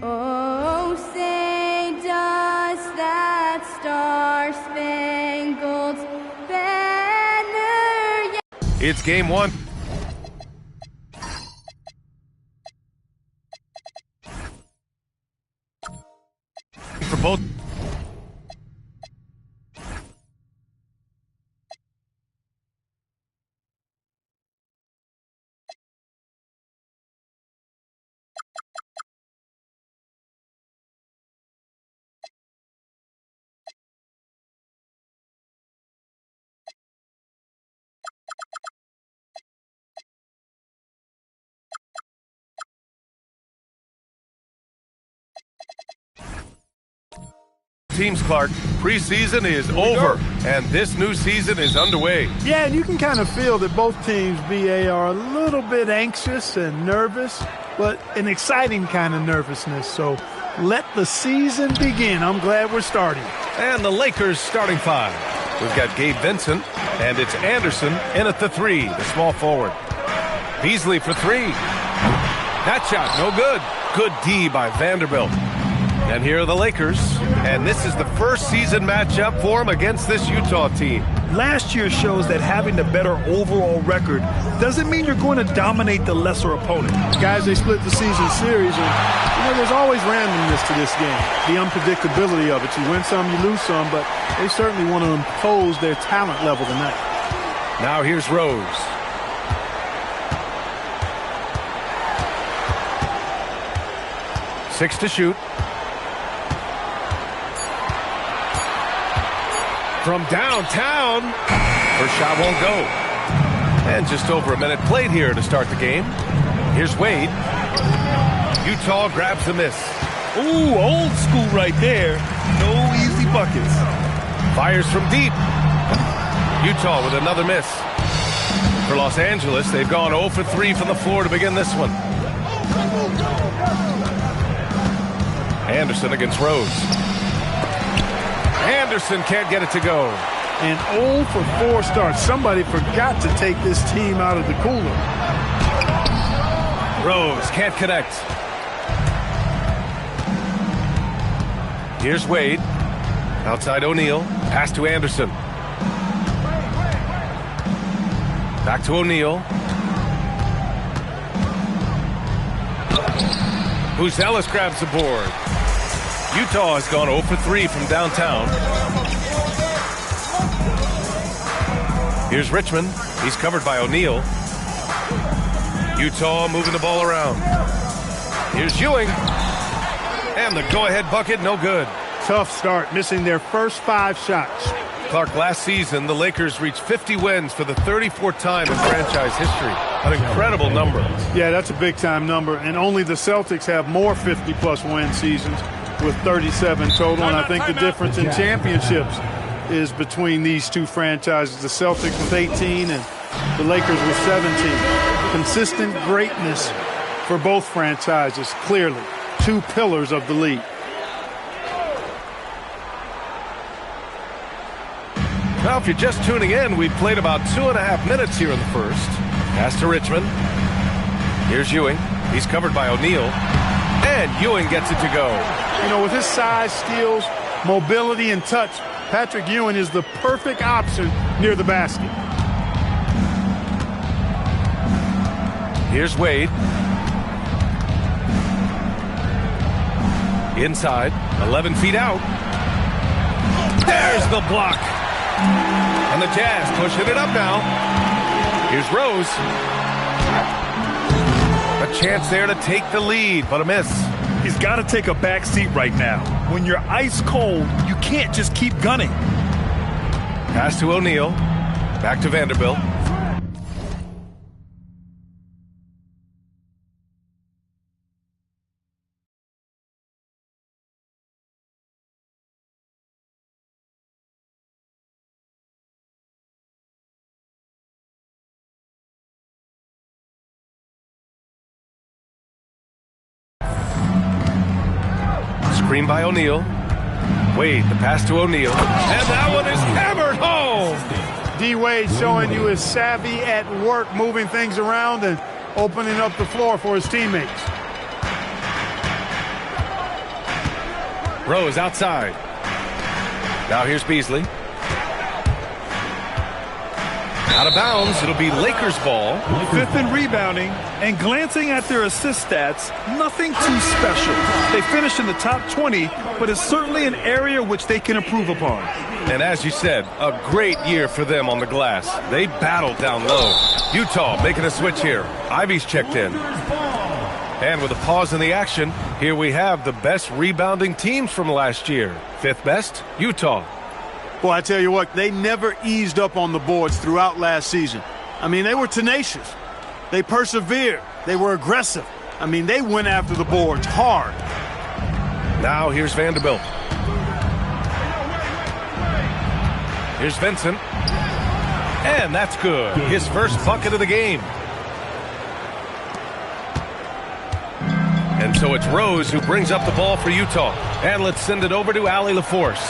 Oh, say does that star-spangled banner yet? It's game one. For both. Teams, Clark, preseason is over, and this new season is underway. Yeah, and you can kind of feel that both teams, BA, are a little bit anxious and nervous, but an exciting kind of nervousness. So let the season begin. I'm glad we're starting. And the Lakers starting five. We've got Gabe Vincent, and it's Anderson in at the three, the small forward. Beasley for three. That shot, no good. Good D by Vanderbilt. And here are the Lakers, and this is the first season matchup for them against this Utah team. Last year shows that having the better overall record doesn't mean you're going to dominate the lesser opponent. Guys, they split the season series, and there's always randomness to this game, the unpredictability of it. You win some, you lose some, but they certainly want to impose their talent level tonight. Now here's Rose. Six to shoot. From downtown, her shot won't go. And just over a minute played here to start the game. Here's Wade. Utah grabs the miss. Ooh, old school right there. No easy buckets. Fires from deep. Utah with another miss. For Los Angeles, they've gone 0 for 3 from the floor to begin this one. Anderson against Rose. Anderson can't get it to go. And 0 for 4 starts. Somebody forgot to take this team out of the cooler. Rose can't connect. Here's Wade. Outside O'Neal. Pass to Anderson. Back to O'Neal. Buzelis grabs the board. Utah has gone 0 for 3 from downtown. Here's Richmond. He's covered by O'Neal. Utah moving the ball around. Here's Ewing. And the go-ahead bucket, no good. Tough start, missing their first 5 shots. Clark, last season, the Lakers reached 50 wins for the 34th time in franchise history. An incredible number. Yeah, that's a big-time number. And only the Celtics have more 50-plus win seasons with 37 total. And I think the difference in championships is between these two franchises. The Celtics with 18 and the Lakers with 17. Consistent greatness for both franchises, clearly. 2 pillars of the league. Now, if you're just tuning in, we've played about 2.5 minutes here in the first. Pass to Richmond. Here's Ewing. He's covered by O'Neal. And Ewing gets it to go. You know, with his size, skills, mobility, and touch, Patrick Ewing is the perfect option near the basket. Here's Wade. Inside, 11 feet out. There's the block. And the Jazz pushing it up now. Here's Rose. A chance there to take the lead, but a miss. He's got to take a back seat right now. When you're ice cold, you can't just keep gunning. Pass to O'Neal. Back to Vanderbilt. Screen by O'Neal. Wade, the pass to O'Neal. And that one is hammered home. D-Wade showing you his savvy at work, moving things around and opening up the floor for his teammates. Rose outside. Now here's Beasley. Out of bounds. It'll be Lakers ball. 5th in rebounding, and glancing at their assist stats, nothing too special. They finished in the top 20, but it's certainly an area which they can improve upon. And as you said, a great year for them on the glass. They battled down low. Utah making a switch here. Ivy's checked in. And with a pause in the action, here we have the best rebounding teams from last year. 5th best, Utah. Well, I tell you what, they never eased up on the boards throughout last season. I mean, they were tenacious. They persevered. They were aggressive. I mean, they went after the boards hard. Now here's Vanderbilt. Here's Vincent. And that's good. His first bucket of the game. And so it's Rose who brings up the ball for Utah. And let's send it over to Allie LaForce.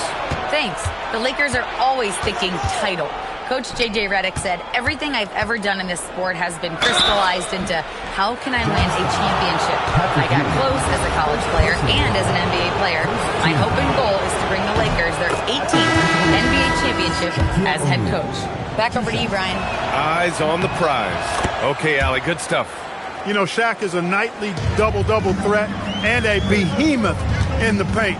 Thanks. The Lakers are always thinking title. Coach J.J. Redick said, everything I've ever done in this sport has been crystallized into how can I win a championship. I got close as a college player and as an NBA player. My hope and goal is to bring the Lakers their 18th NBA championship as head coach. Back over to you, Brian. Eyes on the prize. Okay, Allie, good stuff. You know, Shaq is a nightly double-double threat and a behemoth in the paint.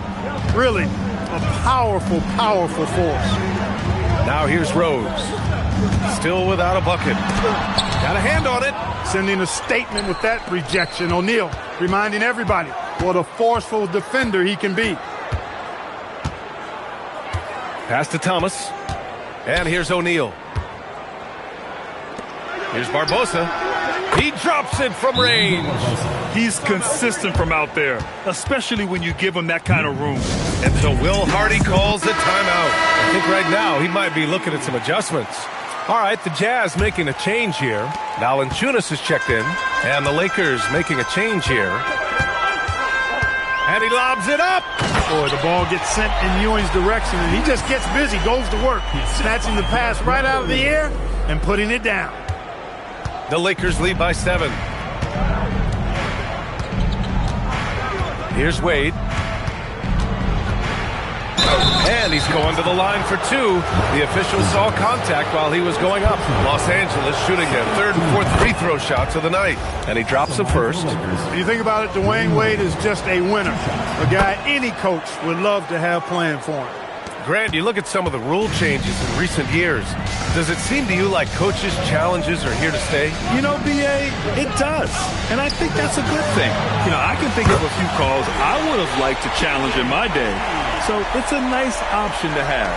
Really, a powerful, powerful force. Now here's Rose. Still without a bucket. Got a hand on it. Sending a statement with that rejection. O'Neal reminding everybody what a forceful defender he can be. Pass to Thomas. And here's O'Neal. Here's Barbosa. He drops it from range. He's consistent from out there, especially when you give him that kind of room. And so Will Hardy calls the timeout. I think right now he might be looking at some adjustments. All right, the Jazz making a change here. Valanciunas is checked in. And the Lakers making a change here. And he lobs it up. Boy, the ball gets sent in Ewing's direction, and he just gets busy, goes to work, snatching the pass right out of the air and putting it down. The Lakers lead by 7. Here's Wade. And he's going to the line for 2. The official saw contact while he was going up. Los Angeles shooting their 3rd and 4th free throw shots of the night. And he drops them first. When you think about it, Dwayne Wade is just a winner. A guy any coach would love to have playing for him. Grant, you look at some of the rule changes in recent years. Does it seem to you like coaches' challenges are here to stay? You know, B.A., it does. And I think that's a good thing. You know, I can think of a few calls I would have liked to challenge in my day. So it's a nice option to have.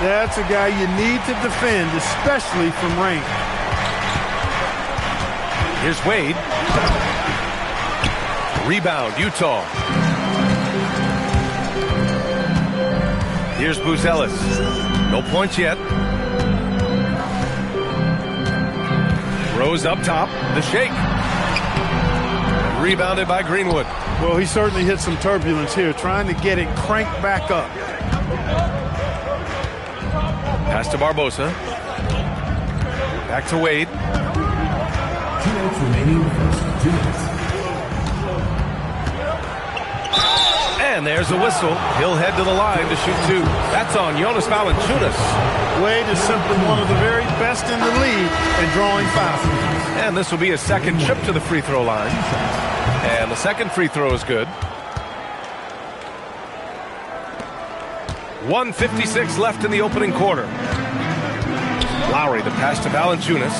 That's a guy you need to defend, especially from range. Here's Wade. Rebound, Utah. Here's Buzelis. No points yet. Rose up top. The shake. Rebounded by Greenwood. Well, he certainly hit some turbulence here, trying to get it cranked back up. Pass to Barbosa. Back to Wade. 2 minutes remaining in the first 2 minutes. And there's a whistle. He'll head to the line to shoot 2. That's on Jonas Valanciunas. Wade is simply one of the very best in the league at drawing fouls. And this will be his 2nd trip to the free throw line. And the 2nd free throw is good. 1:56 left in the opening quarter. Lowry, the pass to Valanciunas.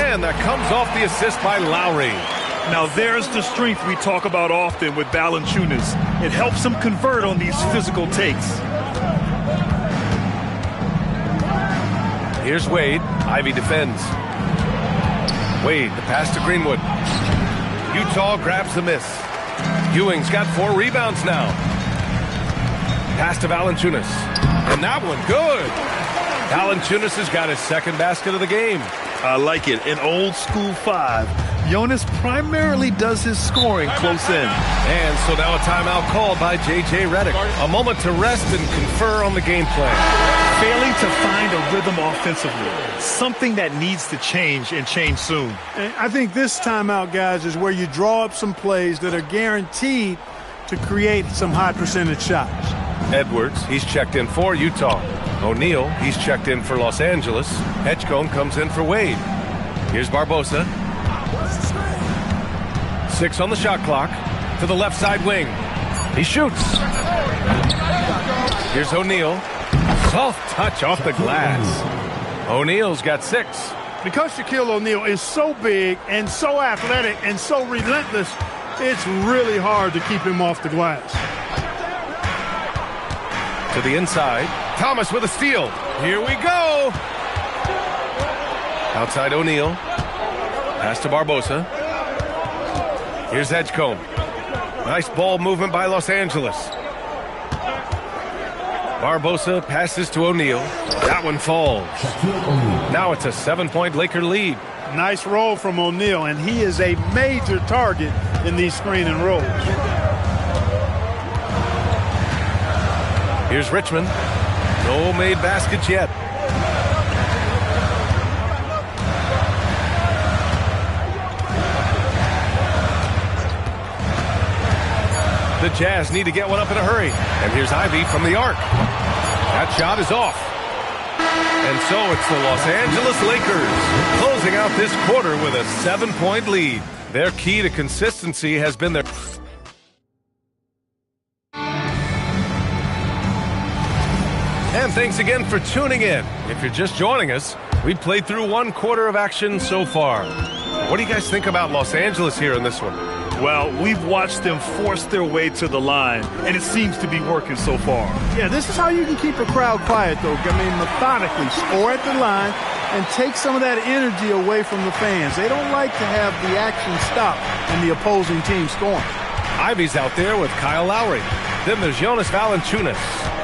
And that comes off the assist by Lowry. Now there's the strength we talk about often with Valanciunas. It helps him convert on these physical takes. Here's Wade. Ivy defends. Wade, the pass to Greenwood. Utah grabs the miss. Ewing's got 4 rebounds now. Pass to Valanciunas. And that one, good. Valanciunas has got his 2nd basket of the game. I like it. An old school 5. Jonas primarily does his scoring close in. And so now a timeout called by J.J. Redick. A moment to rest and confer on the game plan. Failing to find a rhythm offensively. Something that needs to change and change soon. And I think this timeout, guys, is where you draw up some plays that are guaranteed to create some high percentage shots. Edwards, he's checked in for Utah. O'Neal, he's checked in for Los Angeles. Edgecombe comes in for Wade. Here's Barbosa. 6 on the shot clock. To the left side wing. He shoots. Here's O'Neal. Soft touch off the glass. O'Neal's got 6. Because Shaquille O'Neal is so big and so athletic and so relentless, it's really hard to keep him off the glass. To the inside. Thomas with a steal. Here we go. Outside O'Neal. Pass to Barbosa. Here's Edgecombe. Nice ball movement by Los Angeles. Barbosa passes to O'Neal. That one falls. Now it's a 7-point Laker lead. Nice roll from O'Neal, and he is a major target in these screen and rolls. Here's Richmond. No made baskets yet. The Jazz need to get one up in a hurry. And here's Ivy from the arc. That shot is off. And so it's the Los Angeles Lakers closing out this quarter with a 7-point lead. Their key to consistency has been their... And thanks again for tuning in. If you're just joining us, we've played through 1 quarter of action so far. What do you guys think about Los Angeles here in this one? Well, we've watched them force their way to the line, and it seems to be working so far. Yeah, this is how you can keep a crowd quiet, though. I mean, methodically score at the line and take some of that energy away from the fans. They don't like to have the action stop and the opposing team scoring. Ivy's out there with Kyle Lowry. Then there's Jonas Valanciunas.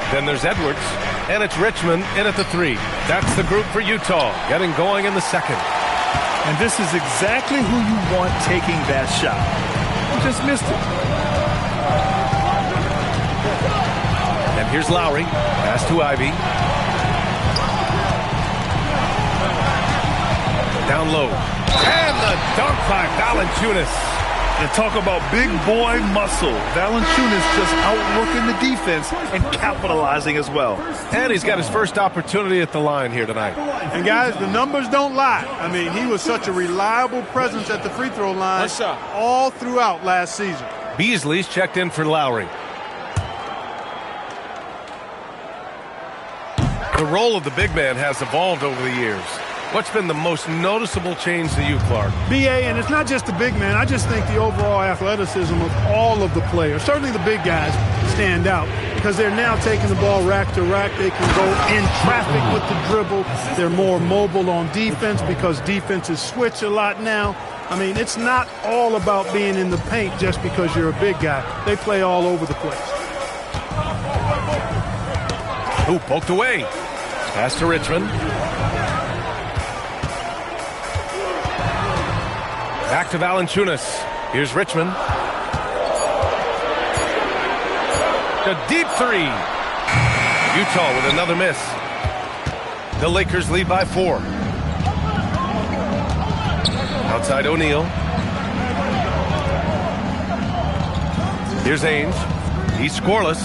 Then there's Edwards. And it's Richmond in at the 3. That's the group for Utah, getting going in the second. And this is exactly who you want taking that shot. You just missed it. And here's Lowry. Pass to Ivy. Down low. And the dunk by Valanciunas. And talk about big boy muscle. Valanciunas just outworking the defense and capitalizing as well. And he's got his first opportunity at the line here tonight. And guys, the numbers don't lie. I mean, he was such a reliable presence at the free throw line all throughout last season. Beasley's checked in for Lowry. The role of the big man has evolved over the years. What's been the most noticeable change to you, Clark? B.A., and it's not just the big man. I just think the overall athleticism of all of the players, certainly the big guys, stand out because they're now taking the ball rack to rack. They can go in traffic with the dribble. They're more mobile on defense because defenses switch a lot now. I mean, it's not all about being in the paint just because you're a big guy. They play all over the place. Ooh, poked away. Pass to Richmond. Back to Valanciunas. Here's Richmond. A deep 3. Utah with another miss. The Lakers lead by 4. Outside O'Neal. Here's Ainge. He's scoreless.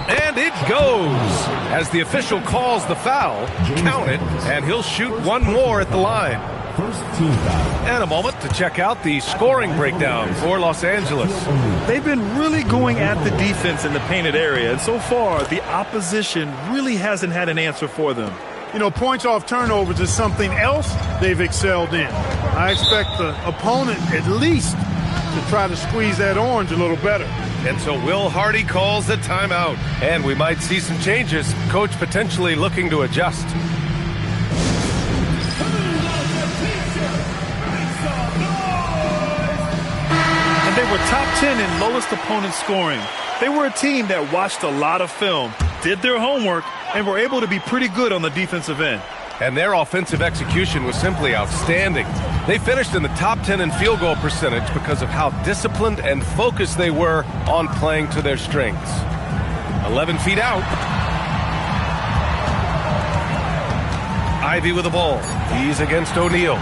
And it goes. As the official calls the foul, count it, and he'll shoot one more at the line. First team foul. And a moment to check out the scoring breakdown for Los Angeles. They've been really going at the defense in the painted area, and so far the opposition really hasn't had an answer for them. You know, points off turnovers is something else they've excelled in. I expect the opponent at least to try to squeeze that orange a little better. And so Will Hardy calls the timeout. And we might see some changes. Coach potentially looking to adjust. They were top 10 in lowest opponent scoring. They were a team that watched a lot of film, did their homework, and were able to be pretty good on the defensive end. And their offensive execution was simply outstanding. They finished in the top 10 in field goal percentage because of how disciplined and focused they were on playing to their strengths. 11 feet out. Ivy with the ball. He's against O'Neal.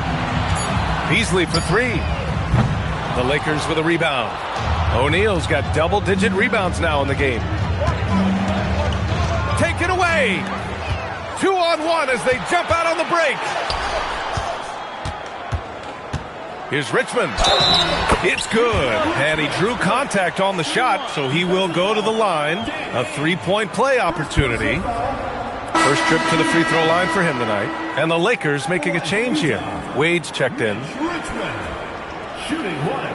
Beasley for three. The Lakers with a rebound. O'Neal's got double-digit rebounds now in the game. Take it away. 2-on-1 as they jump out on the break. Here's Richmond. It's good. And he drew contact on the shot, so he will go to the line. A three-point play opportunity. First trip to the free throw line for him tonight. And the Lakers making a change here. Wade's checked in. Richmond, shooting one.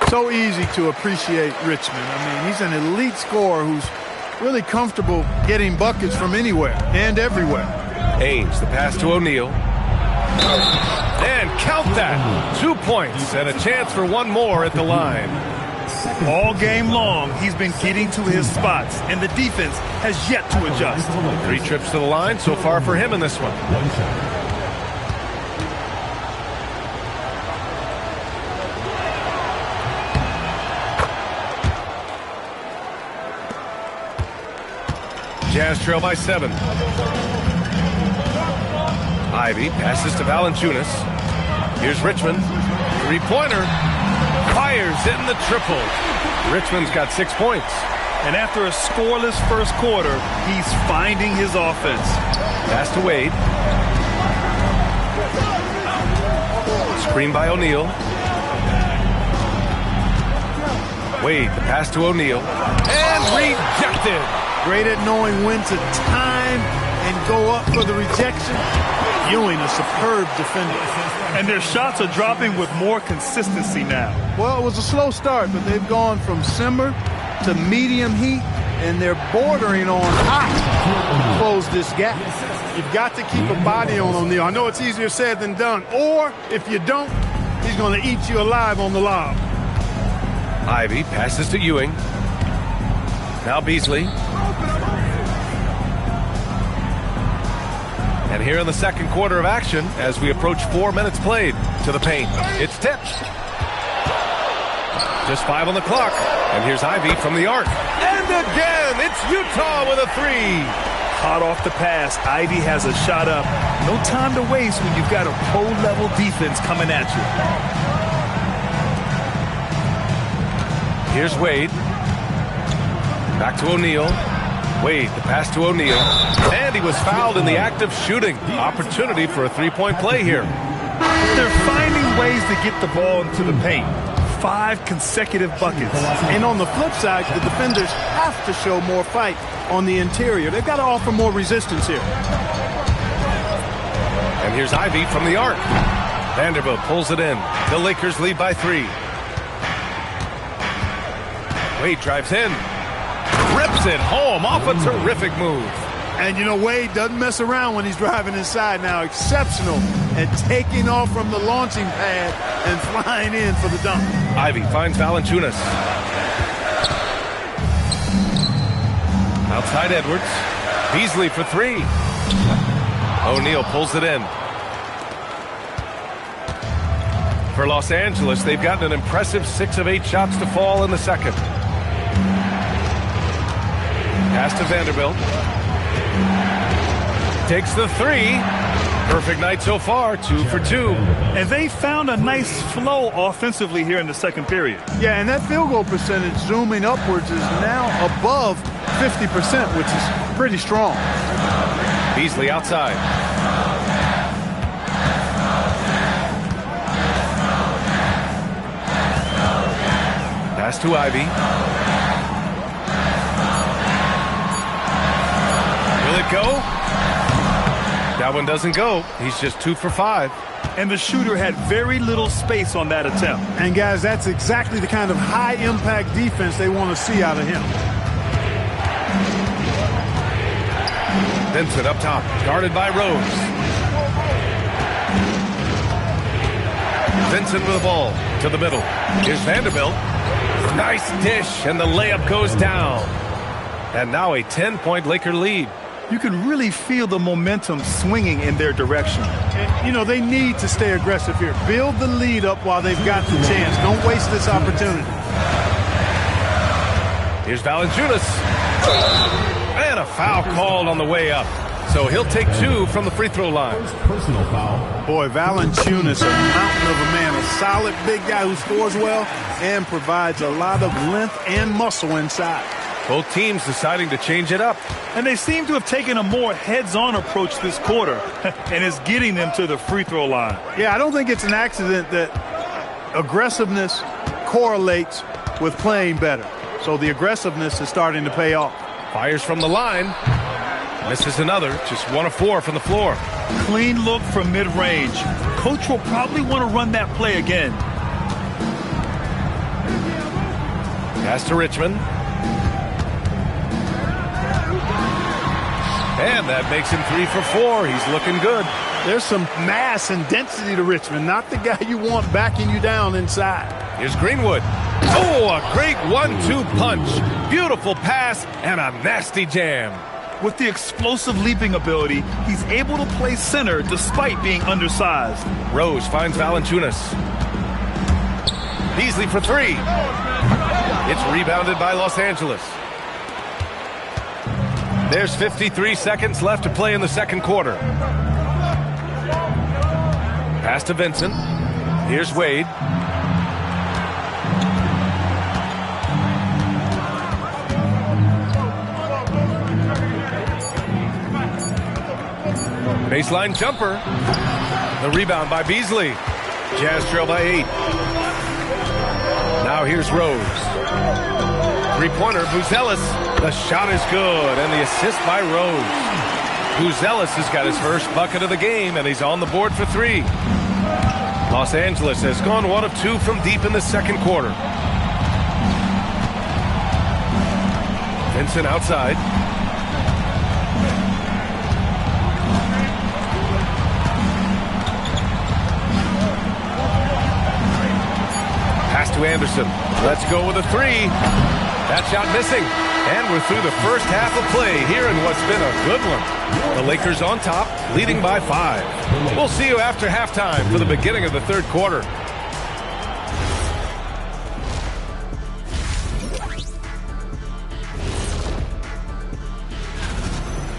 So easy to appreciate Richmond. I mean, he's an elite scorer who's really comfortable getting buckets from anywhere and everywhere. Ainge, the pass to O'Neal. And count that. 2 points and a chance for one more at the line. All game long, he's been getting to his spots, and the defense has yet to adjust. 3 trips to the line so far for him in this one. One shot. Jazz trail by 7. Ivy passes to Valanciunas. Here's Richmond. Three-pointer. Fires in the triple. Richmond's got 6 points. And after a scoreless first quarter, he's finding his offense. Pass to Wade. Screen by O'Neal. Wade, the pass to O'Neal. And rejected. Great at knowing when to time and go up for the rejection. Ewing, a superb defender. And their shots are dropping with more consistency now. Well, it was a slow start, but they've gone from simmer to medium heat, and they're bordering on hot to close this gap. You've got to keep a body on O'Neal. I know it's easier said than done. Or, if you don't, he's going to eat you alive on the lob. Ivy passes to Ewing. Now Beasley. And here in the second quarter of action, as we approach 4 minutes played, to the paint. It's tipped. Just 5 on the clock. And here's Ivy from the arc. And again, it's Utah with a 3. Hot off the pass, Ivy has a shot up. No time to waste when you've got a pro-level defense coming at you. Here's Wade. Back to O'Neal. Wade, the pass to O'Neal. And he was fouled in the act of shooting. Opportunity for a three-point play here. They're finding ways to get the ball into the paint. 5 consecutive buckets. And on the flip side, the defenders have to show more fight on the interior. They've got to offer more resistance here. And here's Ivy from the arc. Vanderbilt pulls it in. The Lakers lead by 3. Wade drives in. Rips it home off a terrific move. And, you know, Wade doesn't mess around when he's driving inside now. Exceptional at taking off from the launching pad and flying in for the dunk. Ivy finds Valanciunas. Outside Edwards. Beasley for 3. O'Neal pulls it in. For Los Angeles, they've gotten an impressive 6 of 8 shots to fall in the second. Pass to Vanderbilt. Takes the 3. Perfect night so far, 2 for 2. And they found a nice flow offensively here in the second period. Yeah, and that field goal percentage zooming upwards is now above 50%, which is pretty strong. Beasley outside. Pass to Ivy. Will it go? That one doesn't go. He's just 2 for 5. And the shooter had very little space on that attempt. And, guys, that's exactly the kind of high-impact defense they want to see out of him. Vincent up top, guarded by Rose. Vincent with the ball to the middle. Here's Vanderbilt. Nice dish, and the layup goes down. And now a 10-point Laker lead. You can really feel the momentum swinging in their direction. And, you know, they need to stay aggressive here. Build the lead up while they've got the chance. Don't waste this opportunity. Here's Valanciunas. And a foul called on the way up. So he'll take 2 from the free throw line. Personal foul. Boy, Valanciunas, a mountain of a man, a solid big guy who scores well and provides a lot of length and muscle inside. Both teams deciding to change it up. And they seem to have taken a more heads-on approach this quarter, and it's getting them to the free throw line. Yeah, I don't think it's an accident that aggressiveness correlates with playing better. So the aggressiveness is starting to pay off. Fires from the line. Misses another. Just 1 of 4 from the floor. Clean look from mid-range. Coach will probably want to run that play again. Pass to Richmond. And that makes him 3 for 4. He's looking good. There's some mass and density to Richmond, not the guy you want backing you down inside. Here's Greenwood. Oh, a great 1-2 punch. Beautiful pass and a nasty jam. With the explosive leaping ability, he's able to play center despite being undersized. Rose finds Valanciunas. Beasley for 3. It's rebounded by Los Angeles. There's 53 seconds left to play in the second quarter. Pass to Vincent. Here's Wade. Baseline jumper. The rebound by Beasley. Jazz trail by 8. Now here's Rose. Three-pointer, Buzelis. The shot is good, and the assist by Rose. Buzelis has got his first bucket of the game, and he's on the board for 3. Los Angeles has gone 1 of 2 from deep in the second quarter. Vincent outside. Pass to Anderson. Let's go with a 3. That shot missing. And we're through the first half of play here in what's been a good one. The Lakers on top, leading by 5. We'll see you after halftime for the beginning of the third quarter.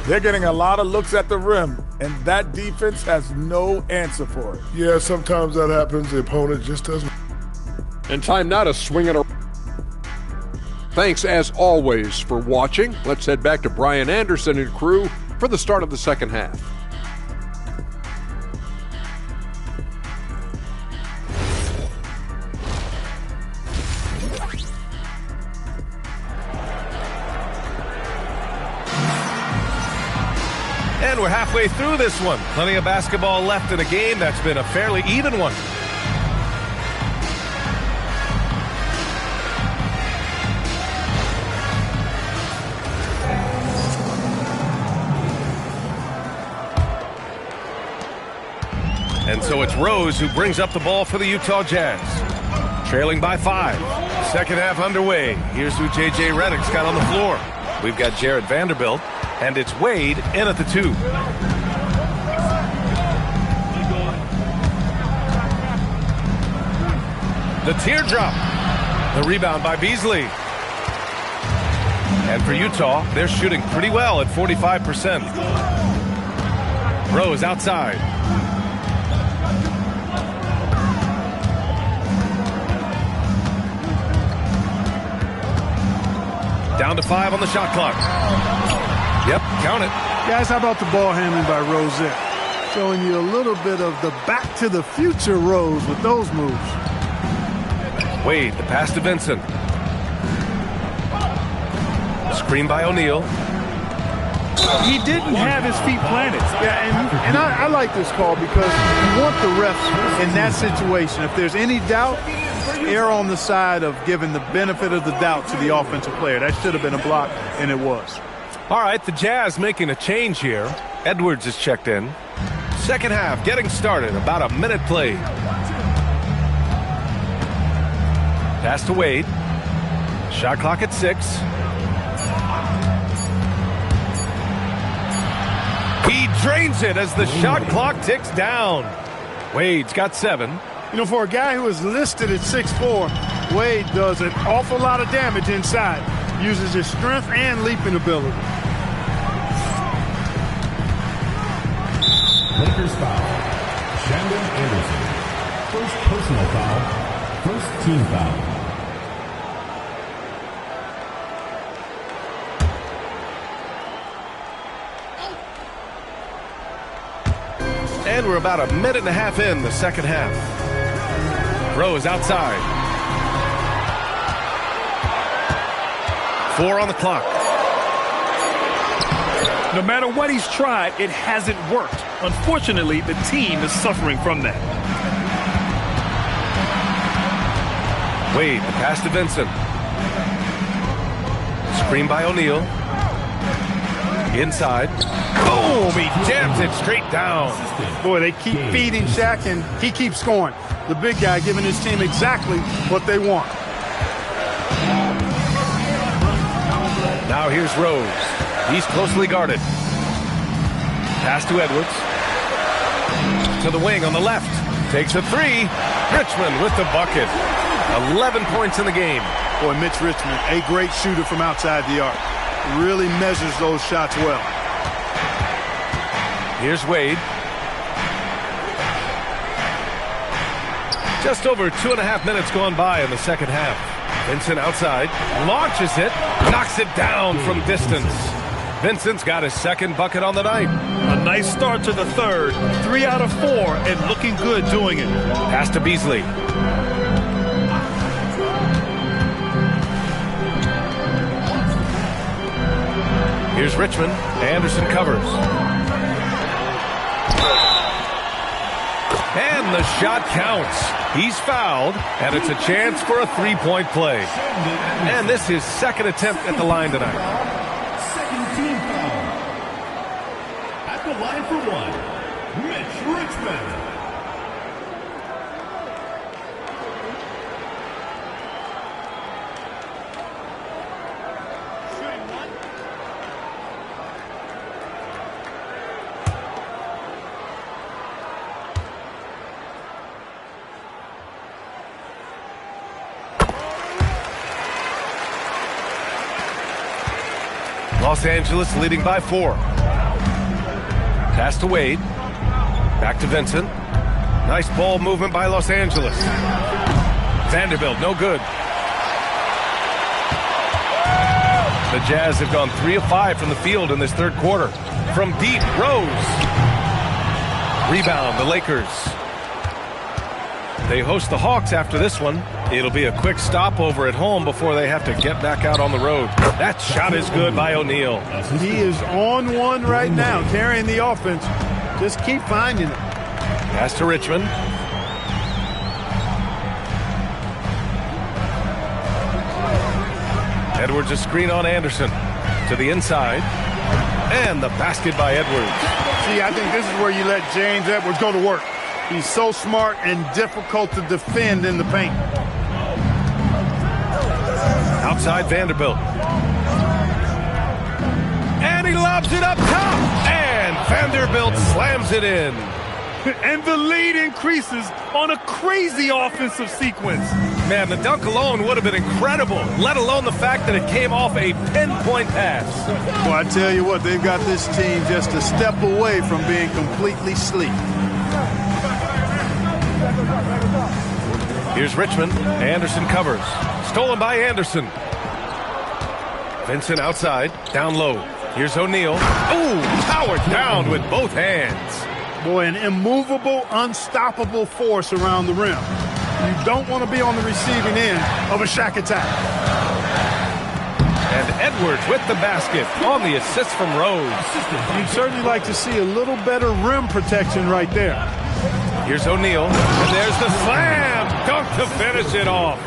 They're getting a lot of looks at the rim, and that defense has no answer for it. Yeah, sometimes that happens. The opponent just doesn't. And time now to swing it around. Thanks, as always, for watching. Let's head back to Brian Anderson and crew for the start of the second half. And we're halfway through this one. Plenty of basketball left in a game that's been a fairly even one. And so it's Rose who brings up the ball for the Utah Jazz. Trailing by 5. Second half underway. Here's who J.J. Redick's got on the floor. We've got Jared Vanderbilt, and it's Wade in at the 2. The teardrop. The rebound by Beasley. And for Utah, they're shooting pretty well at 45%. Rose outside. Down to 5 on the shot clock. Yep, count it. Guys, how about the ball handling by Rose there? Showing you a little bit of the back to the future Rose with those moves. Wade, the pass to Vincent. Screen by O'Neal. He didn't have his feet planted. Yeah, and I like this call because you want the refs in that situation. If there's any doubt, err on the side of giving the benefit of the doubt to the offensive player. That should have been a block, and it was. All right, the Jazz making a change here. Edwards is checked in. Second half getting started, about a minute played. Pass to Wade. Shot clock at 6. He drains it as the shot clock ticks down. Wade's got 7. You know, for a guy who is listed at 6'4", Wade does an awful lot of damage inside. Uses his strength and leaping ability. Lakers foul. Shandon Anderson. First personal foul. First team foul. And we're about a minute and a half in the second half. Rose outside. 4 on the clock. No matter what he's tried, it hasn't worked. Unfortunately, the team is suffering from that. Wade, the pass to Vincent. Screen by O'Neal. Inside. Boom! He jams it straight down. Boy, they keep feeding Shaq, and he keeps scoring. The big guy giving his team exactly what they want. Now here's Rose. He's closely guarded. Pass to Edwards. To the wing on the left. Takes a 3. Richmond with the bucket. 11 points in the game. Boy, Mitch Richmond, a great shooter from outside the arc. Really measures those shots well. Here's Wade. Just over 2.5 minutes gone by in the second half. Vincent outside, launches it, knocks it down from distance. Vincent's got his second bucket on the night. A nice start to the third. 3 out of 4 and looking good doing it. Pass to Beasley. Here's Richmond. Anderson covers. And the shot counts. He's fouled, and it's a chance for a 3-point play. And this is his second attempt at the line tonight. Second team foul. At the line for 1, Mitch Richmond. Los Angeles leading by 4. Pass to Wade. Back to Vincent. Nice ball movement by Los Angeles. Vanderbilt, no good. The Jazz have gone 3 of 5 from the field in this third quarter. From deep, Rose. Rebound, the Lakers. They host the Hawks after this one. It'll be a quick stopover at home before they have to get back out on the road. That shot is good by O'Neal. He is on one right now, carrying the offense. Just keep finding it. Pass to Richmond. Edwards a screen on Anderson. To the inside. And the basket by Edwards. See, I think this is where you let James Edwards go to work. He's so smart and difficult to defend in the paint. Outside Vanderbilt. And he lobs it up top. And Vanderbilt slams it in. And the lead increases on a crazy offensive sequence. Man, the dunk alone would have been incredible, let alone the fact that it came off a pinpoint pass. Well, I tell you what, they've got this team just a step away from being completely asleep. Here's Richmond. Anderson covers. Stolen by Anderson. Vincent outside. Down low. Here's O'Neal. Ooh, powered down with both hands. Boy, an immovable, unstoppable force around the rim. You don't want to be on the receiving end of a Shaq attack. And Edwards with the basket on the assist from Rose. You'd certainly like to see a little better rim protection right there. Here's O'Neal, and there's the slam dunk to finish it off.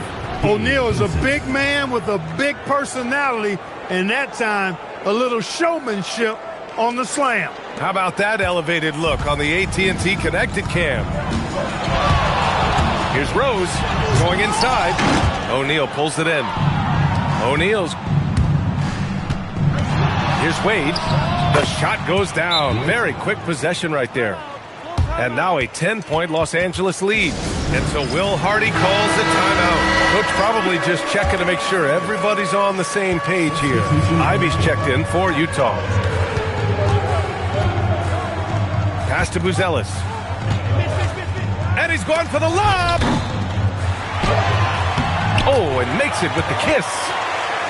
O'Neal is a big man with a big personality, and that time, a little showmanship on the slam. How about that elevated look on the AT&T Connected Cam? Here's Rose going inside. O'Neal pulls it in. O'Neal's. Here's Wade. The shot goes down. Very quick possession right there. And now a 10-point Los Angeles lead. And so Will Hardy calls the timeout. Coach probably just checking to make sure everybody's on the same page here. Ivy's checked in for Utah. Pass to Buzelis. And he's going for the lob. Oh, and makes it with the kiss.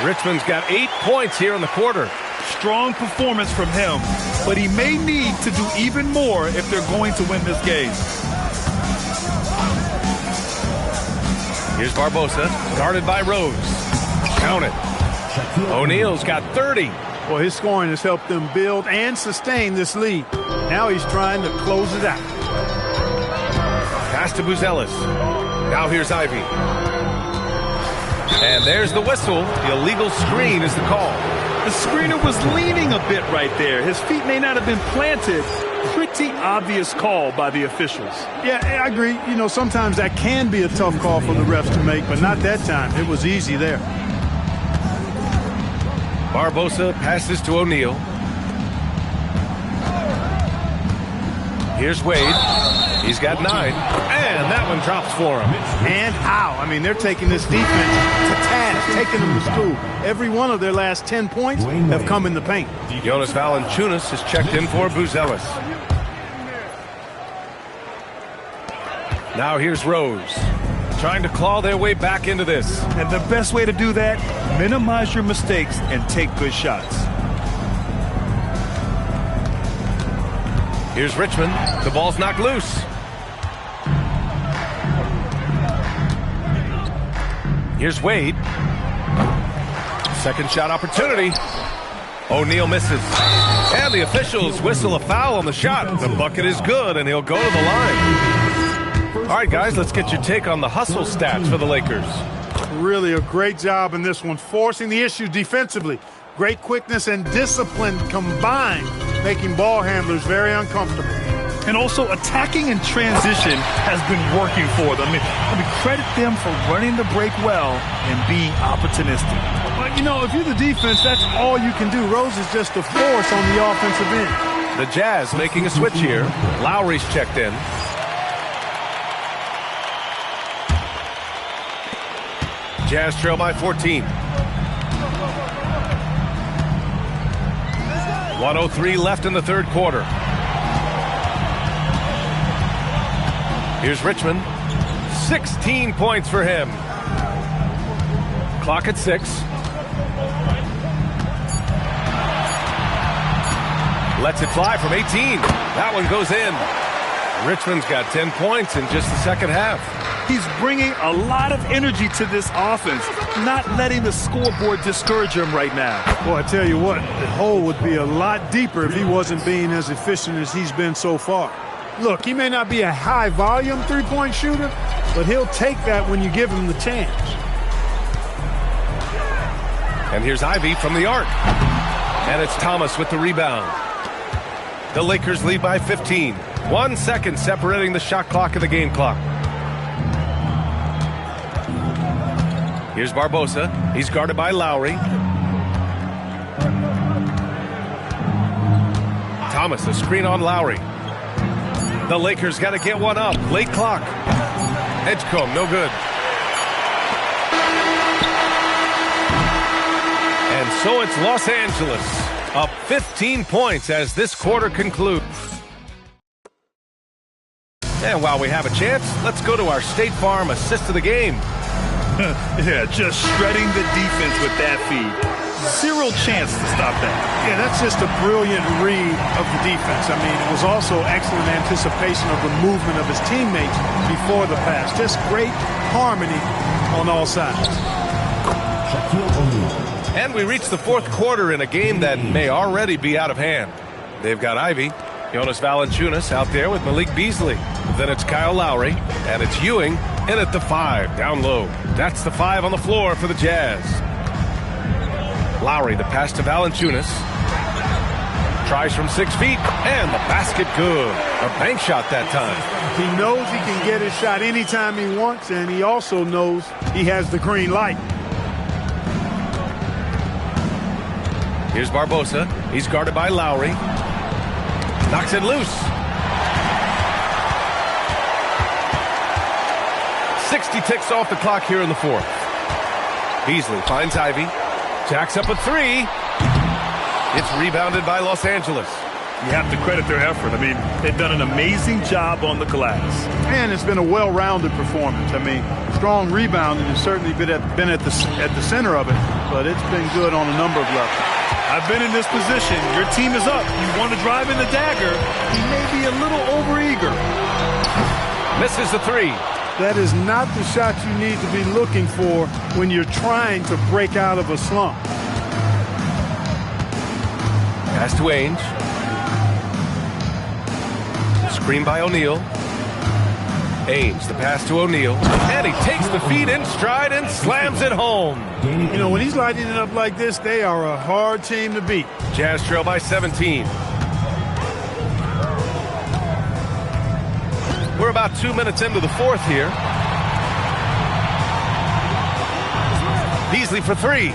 Richmond's got 8 points here in the quarter. Strong performance from him, but he may need to do even more if they're going to win this game. Here's Barbosa, guarded by Rose. Count it. O'Neal's got 30. Well, his scoring has helped them build and sustain this lead. Now he's trying to close it out. Pass to Buzelis. Now here's Ivy. And there's the whistle. The illegal screen is the call. The screener was leaning a bit right there. His feet may not have been planted. Pretty obvious call by the officials. Yeah, I agree. You know, sometimes that can be a tough call for the refs to make, but not that time. It was easy there. Barbosa passes to O'Neal. Here's Wade. He's got 9. And that one drops for him. And how? I mean, they're taking this defense to task, taking them to school. Every one of their last 10 points have come in the paint. Jonas Valanciunas is checked in for Buzelis. Now here's Rose. Trying to claw their way back into this. And the best way to do that, minimize your mistakes and take good shots. Here's Richmond. The ball's knocked loose. Here's Wade. Second shot opportunity. O'Neal misses. And the officials whistle a foul on the shot. The bucket is good, and he'll go to the line. All right, guys, let's get your take on the hustle stats for the Lakers. Really a great job in this one, forcing the issue defensively. Great quickness and discipline combined, making ball handlers very uncomfortable. And also attacking in transition has been working for them. I mean, credit them for running the break well and being opportunistic. But, you know, if you're the defense, that's all you can do. Rose is just a force on the offensive end. The Jazz making a switch here. Lowry's checked in. Jazz trail by 14. 1:03 left in the third quarter. Here's Richmond. 16 points for him. Clock at 6. Lets it fly from 18. That one goes in. Richmond's got 10 points in just the second half. He's bringing a lot of energy to this offense, not letting the scoreboard discourage him right now. Well, I tell you what, the hole would be a lot deeper if he wasn't being as efficient as he's been so far. Look, he may not be a high-volume three-point shooter, but he'll take that when you give him the chance. And here's Ivy from the arc. And it's Thomas with the rebound. The Lakers lead by 15. 1 second separating the shot clock and the game clock. Here's Barbosa. He's guarded by Lowry. Thomas, a screen on Lowry. The Lakers got to get one up. Late clock. Edgecombe, no good. And so it's Los Angeles, up 15 points as this quarter concludes. And while we have a chance, let's go to our State Farm assist of the game. Yeah, just shredding the defense with that feed. Zero chance to stop that. Yeah, that's just a brilliant read of the defense. I mean, it was also excellent anticipation of the movement of his teammates before the pass. Just great harmony on all sides. And we reach the fourth quarter in a game that may already be out of hand. They've got Ivy, Jonas Valanciunas out there with Malik Beasley. Then it's Kyle Lowry, and it's Ewing in at the 5, down low. That's the 5 on the floor for the Jazz. Lowry, the pass to Valanciunas. Tries from 6 feet, and the basket good. A bank shot that time. He knows he can get his shot anytime he wants, and he also knows he has the green light. Here's Barbosa. He's guarded by Lowry. Knocks it loose. 60 ticks off the clock here in the fourth. Beasley finds Ivy. Jacks up a three. It's rebounded by Los Angeles. You have to credit their effort. I mean, they've done an amazing job on the glass. And it's been a well-rounded performance. I mean, strong rebounding has certainly been at the center of it, but it's been good on a number of levels. I've been in this position. Your team is up. You want to drive in the dagger. He may be a little overeager. Misses the three. That is not the shot you need to be looking for when you're trying to break out of a slump. Pass to Ainge. Screen by O'Neal. Ainge, the pass to O'Neal. And he takes the feed in stride and slams it home. You know, when he's lighting it up like this, they are a hard team to beat. Jazz trail by 17. We're about 2 minutes into the fourth here. Beasley for three.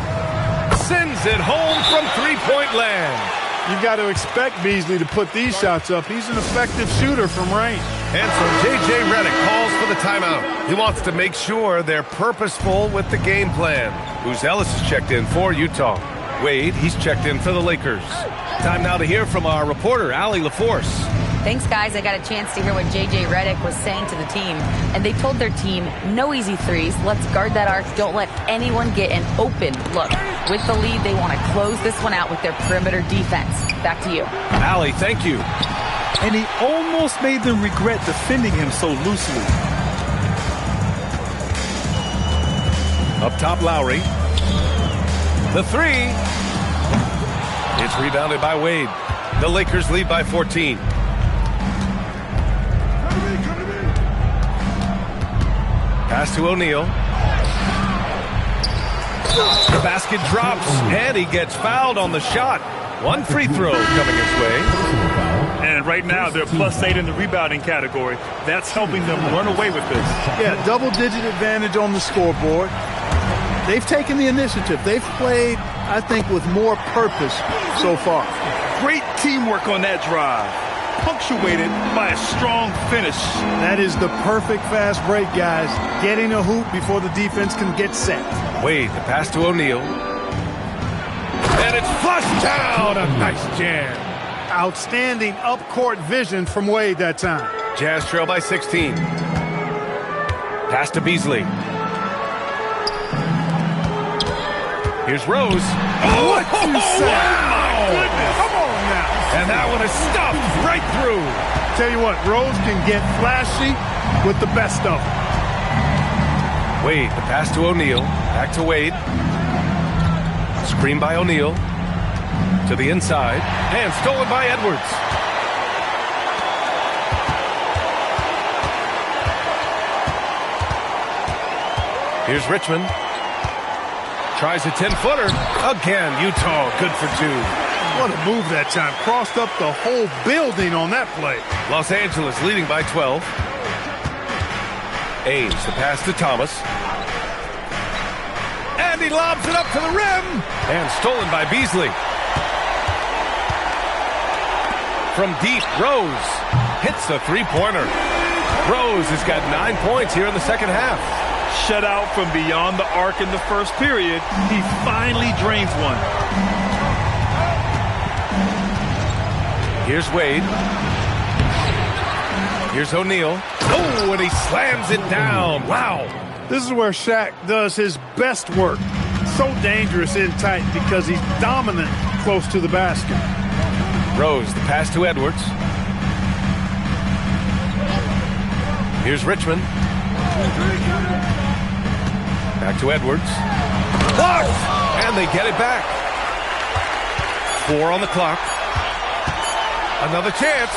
Sends it home from three-point land. You've got to expect Beasley to put these shots up. He's an effective shooter from range. And so J.J. Redick calls for the timeout. He wants to make sure they're purposeful with the game plan. Who's Ellis is checked in for Utah. Wade, he's checked in for the Lakers. Time now to hear from our reporter, Allie LaForce. Thanks, guys. I got a chance to hear what J.J. Redick was saying to the team. And they told their team, no easy threes. Let's guard that arc. Don't let anyone get an open look. With the lead, they want to close this one out with their perimeter defense. Back to you. Allie, thank you. And he almost made them regret defending him so loosely. Up top, Lowry. The three. It's rebounded by Wade. The Lakers lead by 14. Pass to O'Neal. The basket drops, and he gets fouled on the shot. One free throw coming his way. And right now, they're +8 in the rebounding category. That's helping them run away with this. Yeah, double-digit advantage on the scoreboard. They've taken the initiative. They've played, I think, with more purpose so far. Great teamwork on that drive, punctuated by a strong finish. That is the perfect fast break, guys. Getting a hoop before the defense can get set. Wade, the pass to O'Neal. And it's flushed down. A nice jam. Outstanding up-court vision from Wade that time. Jazz trail by 16. Pass to Beasley. Here's Rose. Oh, what you say? Wow. Goodness. Come on now. And that one is stuffed right through. Tell you what, Rose can get flashy with the best of them. Wade, the pass to O'Neal. Back to Wade. Screen by O'Neal. To the inside. And stolen by Edwards. Here's Richmond. Tries a 10-footer. Again, Utah good for two. What a move that time. Crossed up the whole building on that play. Los Angeles leading by 12. Ainge, the pass to Thomas. And he lobs it up to the rim. And stolen by Beasley. From deep, Rose hits the three-pointer. Rose has got 9 points here in the second half. Shut out from beyond the arc in the first period. He finally drains one. Here's Wade. Here's O'Neal. Oh, and he slams it down. Wow. This is where Shaq does his best work. So dangerous in tight because he's dominant close to the basket. Rose, the pass to Edwards. Here's Richmond. Back to Edwards. Blocked! And they get it back. 4 on the clock. Another chance.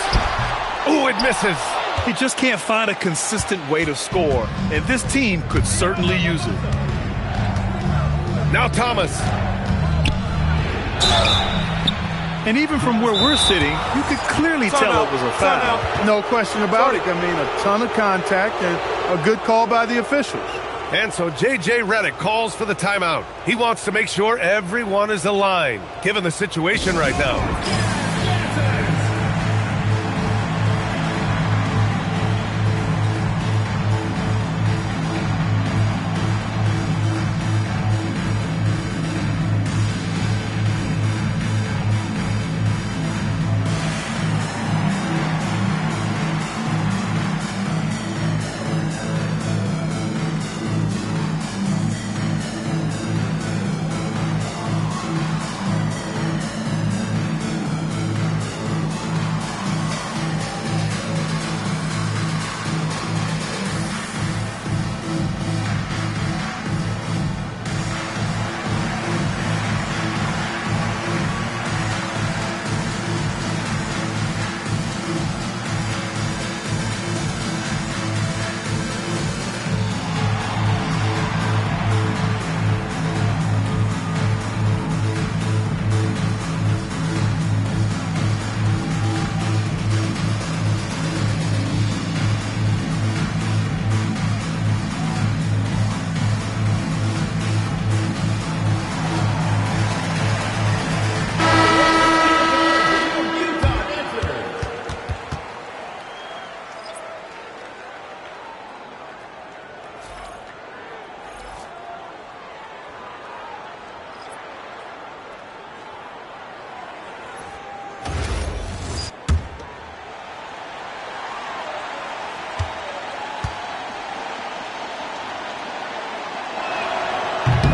Ooh, it misses. He just can't find a consistent way to score, and this team could certainly use it. Now Thomas. And even from where we're sitting, you could clearly tell it was a foul. No question about it. I mean, a ton of contact and a good call by the officials. And so J.J. Redick calls for the timeout. He wants to make sure everyone is aligned, given the situation right now.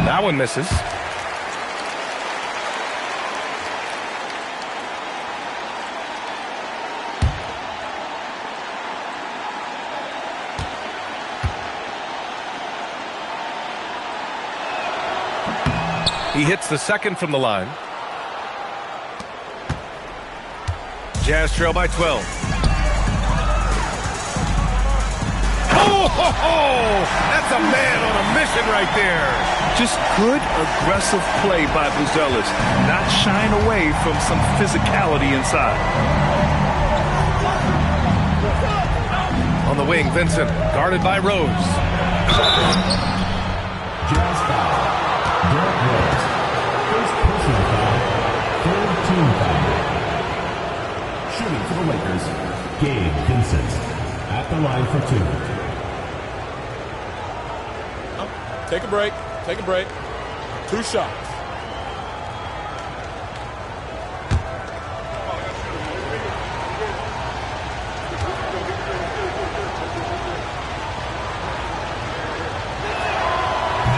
That one misses. He hits the second from the line. Jazz trail by 12. Oh, that's a man on a mission right there. Just good, aggressive play by Buzelis. Not shying away from some physicality inside. On the wing, Vincent, guarded by Rose. Jazz foul. Derrick Rose. First personal foul. Third team foul. Shooting for the Lakers, Gabe Vincent. At the line for two. Take a break. Take a break. 2 shots.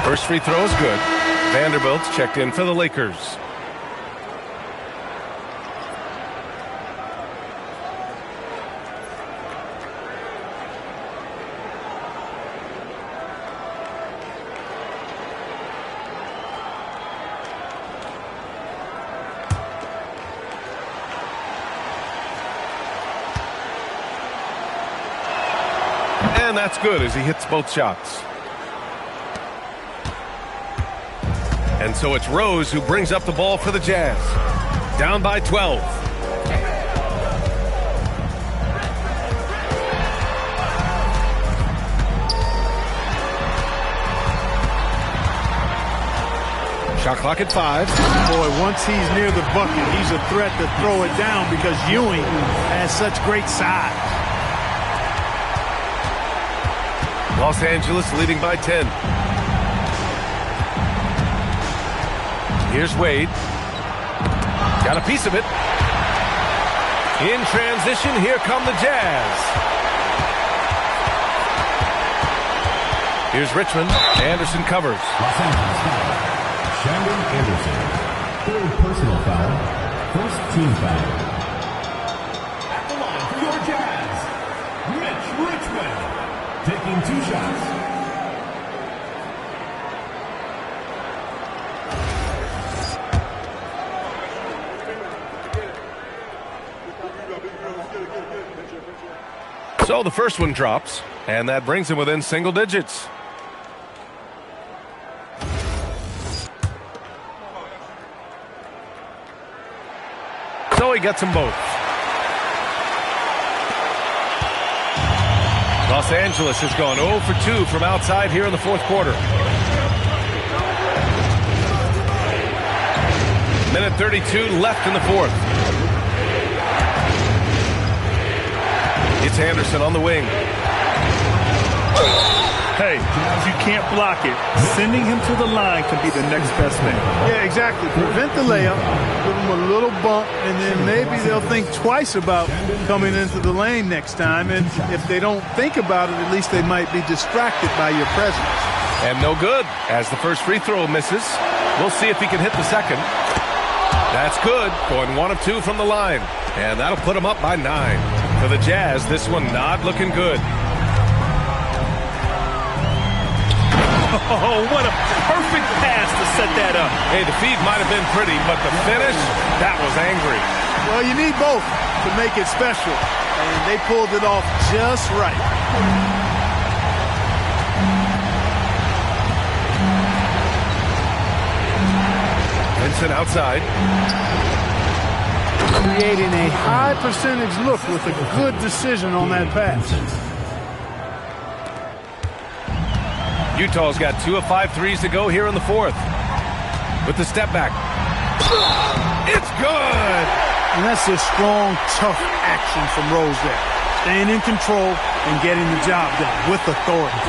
First free throw is good. Vanderbilt's checked in for the Lakers. And that's good as he hits both shots. And so it's Rose who brings up the ball for the Jazz. Down by 12. Shot clock at 5. Boy, once he's near the bucket, he's a threat to throw it down because Ewing has such great size. Los Angeles leading by 10. Here's Wade. Got a piece of it. In transition, here come the Jazz. Here's Richmond. Anderson covers. Los Angeles foul. Shandon Anderson. Third personal foul. First team foul. At the line for your Jazz, Mitch Richmond. Taking 2 shots. So the first one drops, and that brings him within single digits. So he gets them both. Los Angeles has gone 0 for 2 from outside here in the fourth quarter. Minute 32 left in the fourth. It's Anderson on the wing. Hey, if you can't block it, sending him to the line can be the next best thing. Yeah, exactly. Prevent the layup, give them a little bump, and then maybe they'll think twice about coming into the lane next time. And if they don't think about it, at least they might be distracted by your presence. And no good, as the first free throw misses. We'll see if he can hit the second. That's good, going 1 of 2 from the line. And that'll put him up by 9. For the Jazz, this one not looking good. Oh, what a perfect pass to set that up. Hey, the feed might have been pretty, but the finish, that was angry. Well, you need both to make it special, and they pulled it off just right. Vincent outside. Creating a high percentage look with a good decision on that pass. Utah's got 2 of 5 threes to go here in the fourth. With the step back. It's good! And that's a strong, tough action from Rose there. Staying in control and getting the job done with authority.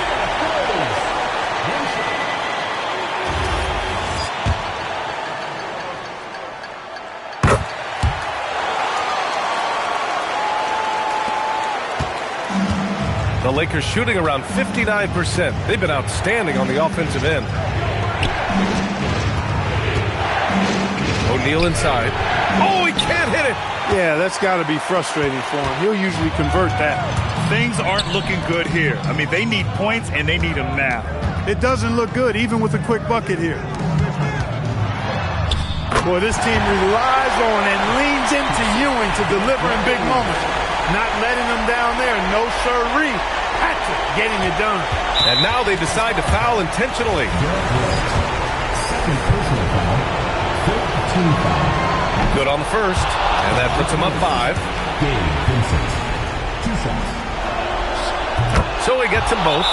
The Lakers shooting around 59%. They've been outstanding on the offensive end. O'Neal inside. Oh, he can't hit it. Yeah, that's got to be frustrating for him. He'll usually convert that. Things aren't looking good here. I mean, they need points, and they need them now. It doesn't look good, even with a quick bucket here. Boy, this team relies on and leans into Ewing to deliver in big moments. Not letting them down there. No sirree. Patrick getting it done. And now they decide to foul intentionally. Second personal foul. Third team foul. Good on the first. And that puts him up 5. Gabe Vincent. 2 shots. So he gets them both.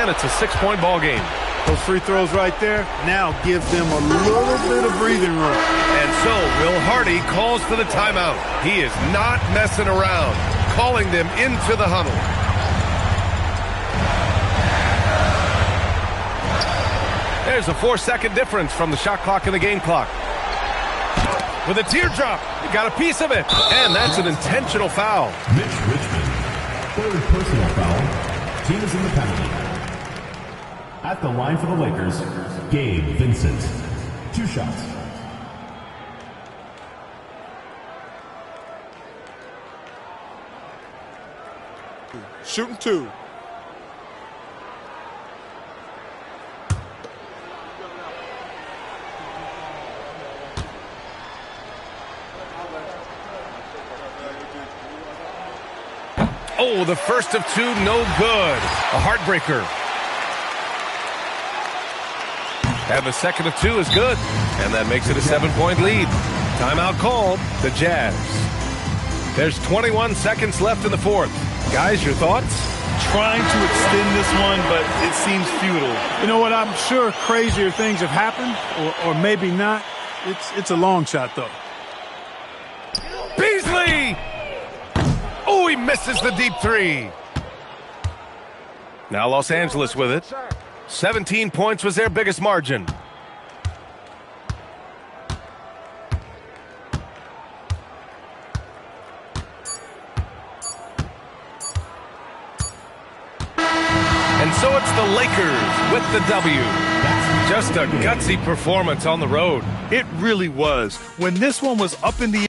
And it's a 6-point ball game. Those free throws right there now give them a little bit of breathing room. And so Will Hardy calls for the timeout. He is not messing around, calling them into the huddle. There's a 4-second difference from the shot clock and the game clock. With a teardrop, you got a piece of it. And that's an intentional foul. Mitch Richmond. Third personal foul. Team is in the penalty. At the line for the Lakers, Gabe Vincent. 2 shots. Shooting 2. Oh, the first of 2, no good. A heartbreaker. And the second of 2 is good. And that makes it a 7-point lead. Timeout called. The Jazz. There's 21 seconds left in the fourth. Guys, your thoughts? Trying to extend this one, but it seems futile. You know what? I'm sure crazier things have happened, or maybe not. It's a long shot, though. Beasley! Oh, he misses the deep 3. Now Los Angeles with it. 17 points was their biggest margin. And so it's the Lakers with the W. Just a gutsy performance on the road. It really was. When this one was up in the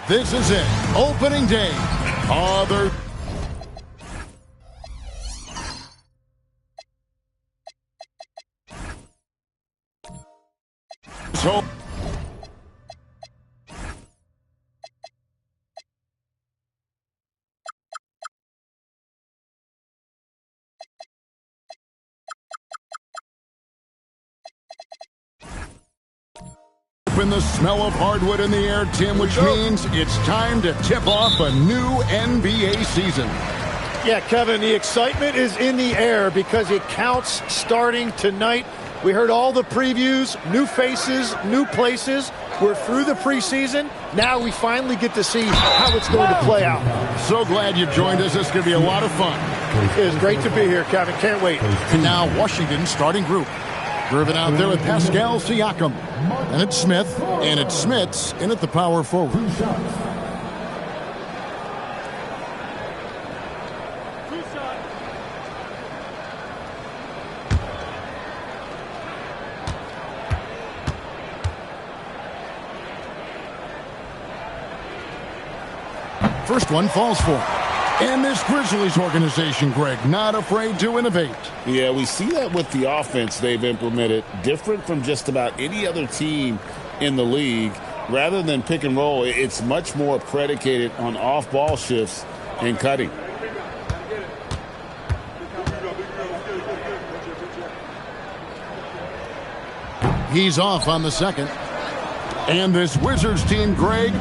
This is it. Opening day. Other. So. And the smell of hardwood in the air, Tim, which means it's time to tip off a new NBA season. Yeah, Kevin, the excitement is in the air because it counts starting tonight. We heard all the previews, new faces, new places. We're through the preseason. Now we finally get to see how it's going to play out. So glad you joined us. It's going to be a lot of fun. It is great to be here, Kevin. Can't wait. And now Washington starting group. Driven out there with Pascal Siakam. And it's Smith. And it's Smits in at the power forward. First one falls for him. And this Grizzlies organization, Greg, not afraid to innovate. Yeah, we see that with the offense they've implemented, different from just about any other team in the league. Rather than pick and roll, it's much more predicated on off-ball shifts and cutting. He's off on the second. And this Wizards team, Greg,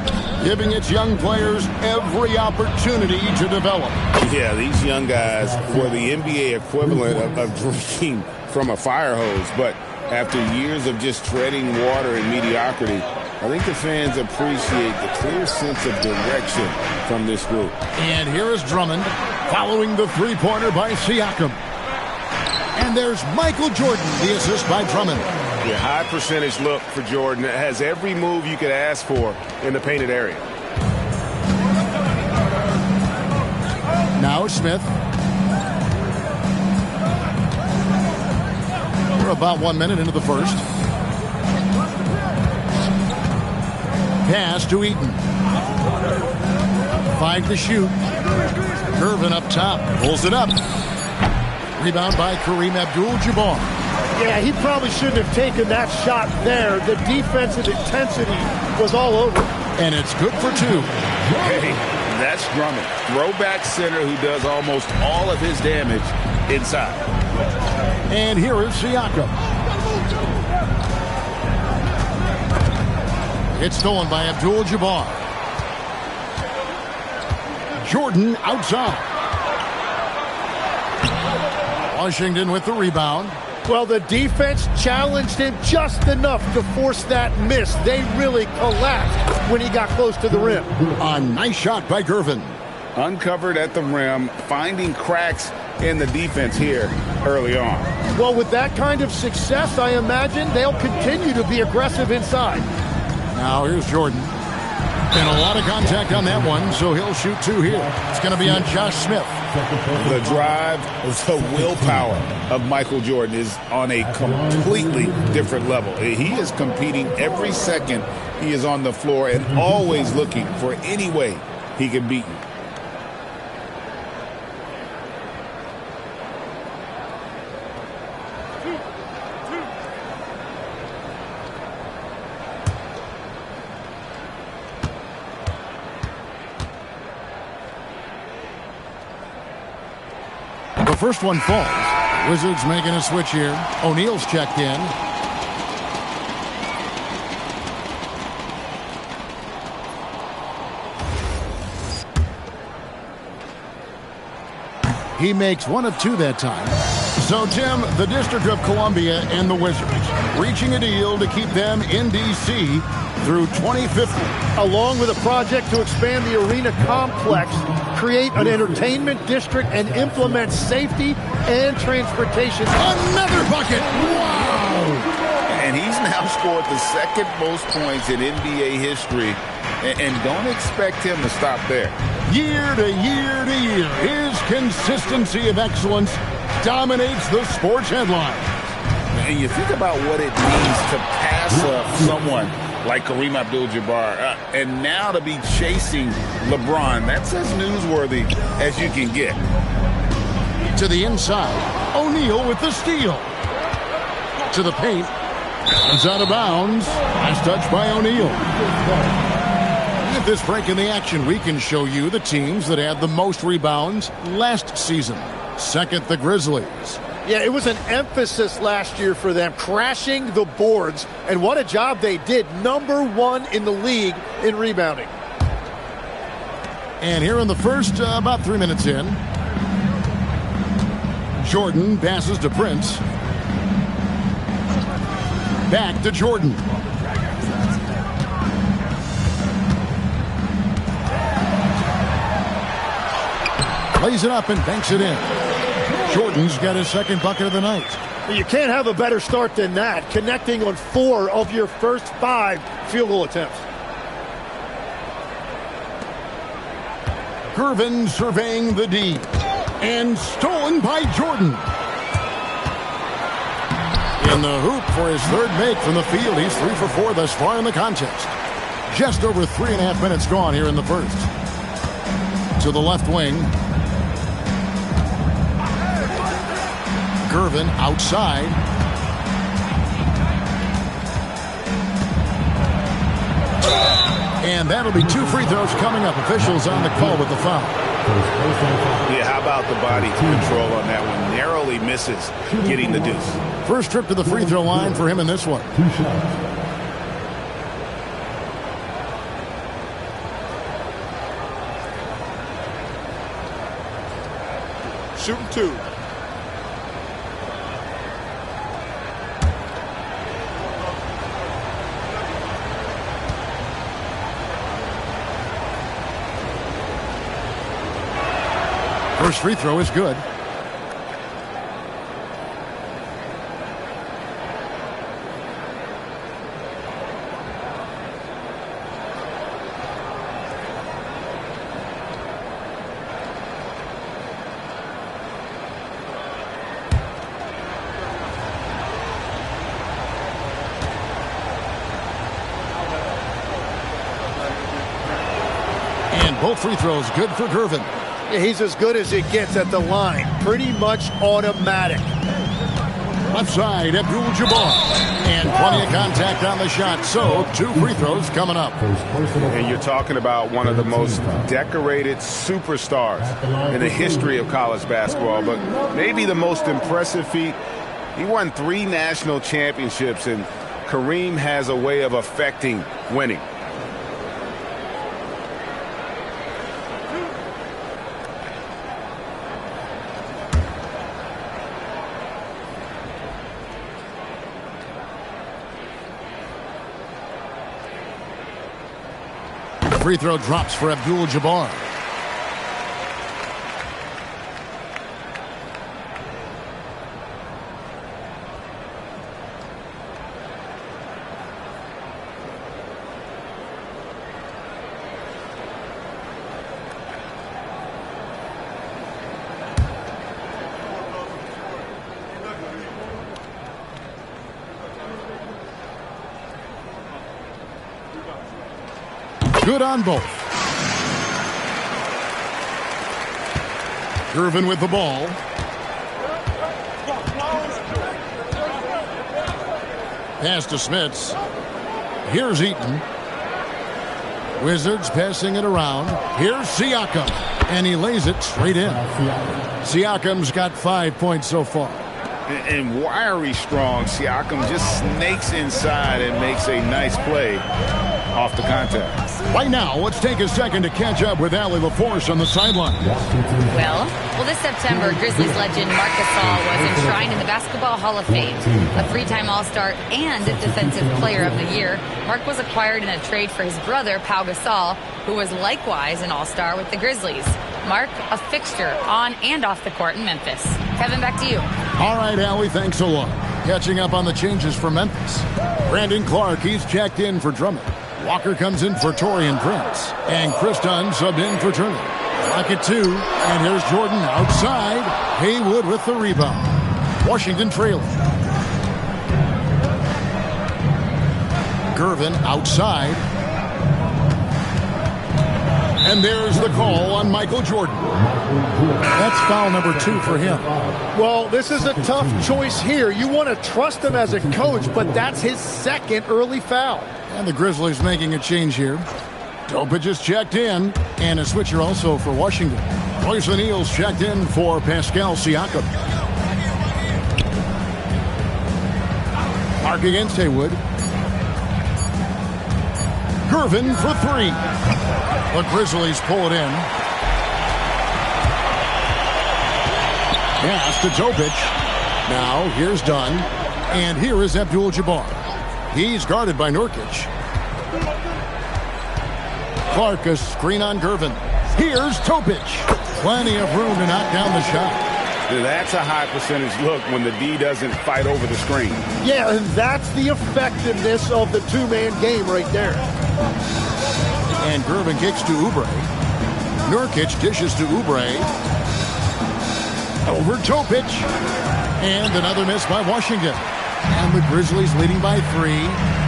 giving its young players every opportunity to develop. Yeah, these young guys were the NBA equivalent of drinking from a fire hose. But after years of just treading water and mediocrity, I think the fans appreciate the clear sense of direction from this group. And here is Drummond following the three-pointer by Siakam. And there's Michael Jordan, the assist by Drummond. Yeah, high percentage look for Jordan. It has every move you could ask for in the painted area. Now Smith. We're about 1 minute into the first. Pass to Eaton. 5 to shoot. Irvin up top. Pulls it up. Rebound by Kareem Abdul-Jabbar. Yeah, he probably shouldn't have taken that shot there. The defensive intensity was all over. And it's good for 2. Hey, that's Drummond. Throwback center who does almost all of his damage inside. And here is Siakam. It's stolen by Abdul-Jabbar. Jordan outside. Washington with the rebound. Well, the defense challenged him just enough to force that miss. They really collapsed when he got close to the rim. A nice shot by Gervin. Uncovered at the rim, finding cracks in the defense here early on. Well, with that kind of success, I imagine they'll continue to be aggressive inside. Now here's Jordan. And a lot of contact on that one, so he'll shoot 2 here. It's going to be on Josh Smith. The drive, the willpower of Michael Jordan is on a completely different level. He is competing every second he is on the floor and always looking for any way he can beat you. The first one falls. Wizards making a switch here. O'Neal's checked in. He makes 1 of 2 that time. So, Tim, the District of Columbia and the Wizards reaching a deal to keep them in D.C. through 2050. Along with a project to expand the arena complex, create an entertainment district, and implement safety and transportation. Another bucket! Wow! And he's now scored the second most points in NBA history. And don't expect him to stop there. Year to year to year, his consistency of excellence dominates the sports headlines. And you think about what it means to pass up someone like Kareem Abdul-Jabbar. And now to be chasing LeBron, that's as newsworthy as you can get. To the inside, O'Neal with the steal. To the paint. It's out of bounds. Last touch by O'Neal. At this break in the action, we can show you the teams that had the most rebounds last season. Second, the Grizzlies. Yeah, it was an emphasis last year for them, crashing the boards. And what a job they did. #1 in the league in rebounding. And here in the first, about 3 minutes in, Jordan passes to Prince. Back to Jordan. Lays it up and banks it in. Jordan's got his second bucket of the night. You can't have a better start than that, connecting on 4 of your first 5 field goal attempts. Gervin surveying the D. And stolen by Jordan. In the hoop for his third make from the field. He's 3 for 4 thus far in the contest. Just over 3.5 minutes gone here in the first. To the left wing. Gervin outside. And that'll be 2 free throws coming up. Officials on the call with the foul. Yeah, how about the body control on that one? Narrowly misses getting the deuce. First trip to the free throw line for him in this one. 2 shots. Shooting 2. First free throw is good. And both free throws good for Gervin. Yeah, he's as good as it gets at the line. Pretty much automatic. Left side, Abdul-Jabbar. And plenty of contact on the shot. So, 2 free throws coming up. And you're talking about one of the most decorated superstars in the history of college basketball. But maybe the most impressive feat, he won 3 national championships, and Kareem has a way of affecting winning. Free throw drops for Abdul-Jabbar. Good on both. Gervin with the ball. Pass to Smits. Here's Eaton. Wizards passing it around. Here's Siakam. And he lays it straight in. Siakam's got 5 points so far. And wiry strong, Siakam just snakes inside and makes a nice play off the contact. Right now, let's take a second to catch up with Allie LaForce on the sideline. Well, this September, Grizzlies legend Marc Gasol was enshrined in the Basketball Hall of Fame. A 3-time All-Star and Defensive Player of the Year, Marc was acquired in a trade for his brother, Pau Gasol, who was likewise an All-Star with the Grizzlies. Marc, a fixture on and off the court in Memphis. Kevin, back to you. All right, Allie, thanks a lot. Catching up on the changes for Memphis. Brandon Clark, he's checked in for Drummond. Walker comes in for Taurean Prince. And Chris Dunn subbed in for Turner. Back at 2, and here's Jordan outside. Haywood with the rebound. Washington trailing. Gervin outside. And there's the call on Michael Jordan. That's foul number 2 for him. Well, this is a tough choice here. You want to trust him as a coach, but that's his second early foul. And the Grizzlies making a change here. Topic is checked in, and a switcher also for Washington. Royce O'Neal's checked in for Pascal Siakam. Mark against Haywood. Gervin for 3. The Grizzlies pull it in. Pass to Topic. Now here's Dunn. And here is Abdul-Jabbar. He's guarded by Nurkic. Clark, a screen on Gervin. Here's Topic. Plenty of room to knock down the shot. That's a high percentage look when the D doesn't fight over the screen. Yeah, and that's the effectiveness of the two-man game right there. And Gervin kicks to Oubre. Nurkic dishes to Oubre. Over Topic. And another miss by Washington. And the Grizzlies leading by 3.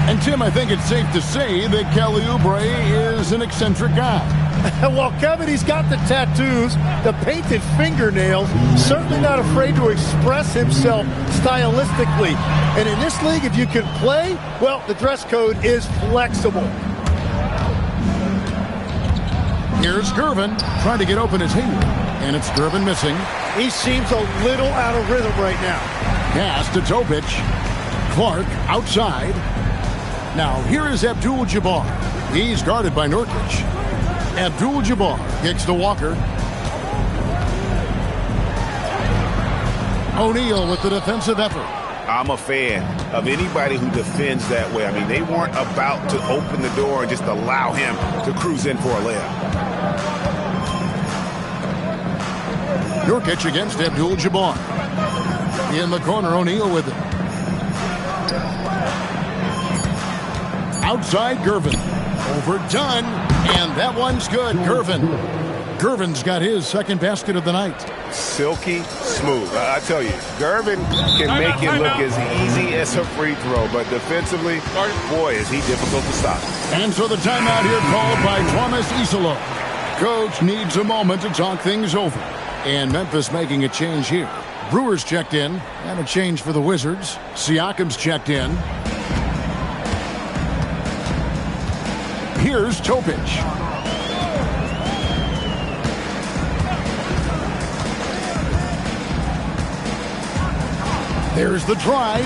And Tim, I think it's safe to say that Kelly Oubre is an eccentric guy. Well, Kevin, he's got the tattoos, the painted fingernails, certainly not afraid to express himself stylistically. And in this league, if you can play, well, the dress code is flexible. Here's Gervin trying to get open his Haywood. And it's Gervin missing. He seems a little out of rhythm right now. Pass to Topic. Clark outside. Now here is Abdul-Jabbar. He's guarded by Nurkic. Abdul-Jabbar kicks to Walker. O'Neal with the defensive effort. I'm a fan of anybody who defends that way. I mean, they weren't about to open the door and just allow him to cruise in for a layup. Nurkic against Abdul-Jabbar. In the corner, O'Neal with it. Outside Gervin. Overdone. And that one's good. Gervin's got his second basket of the night. Silky smooth. I tell you, Gervin can make it look as easy as a free throw, but defensively, boy, is he difficult to stop. And so the timeout here called by Thomas Isolo. Coach needs a moment to talk things over. And Memphis making a change here. Brewers checked in, and a change for the Wizards. Siakam's checked in. Here's Topic. There's the drive.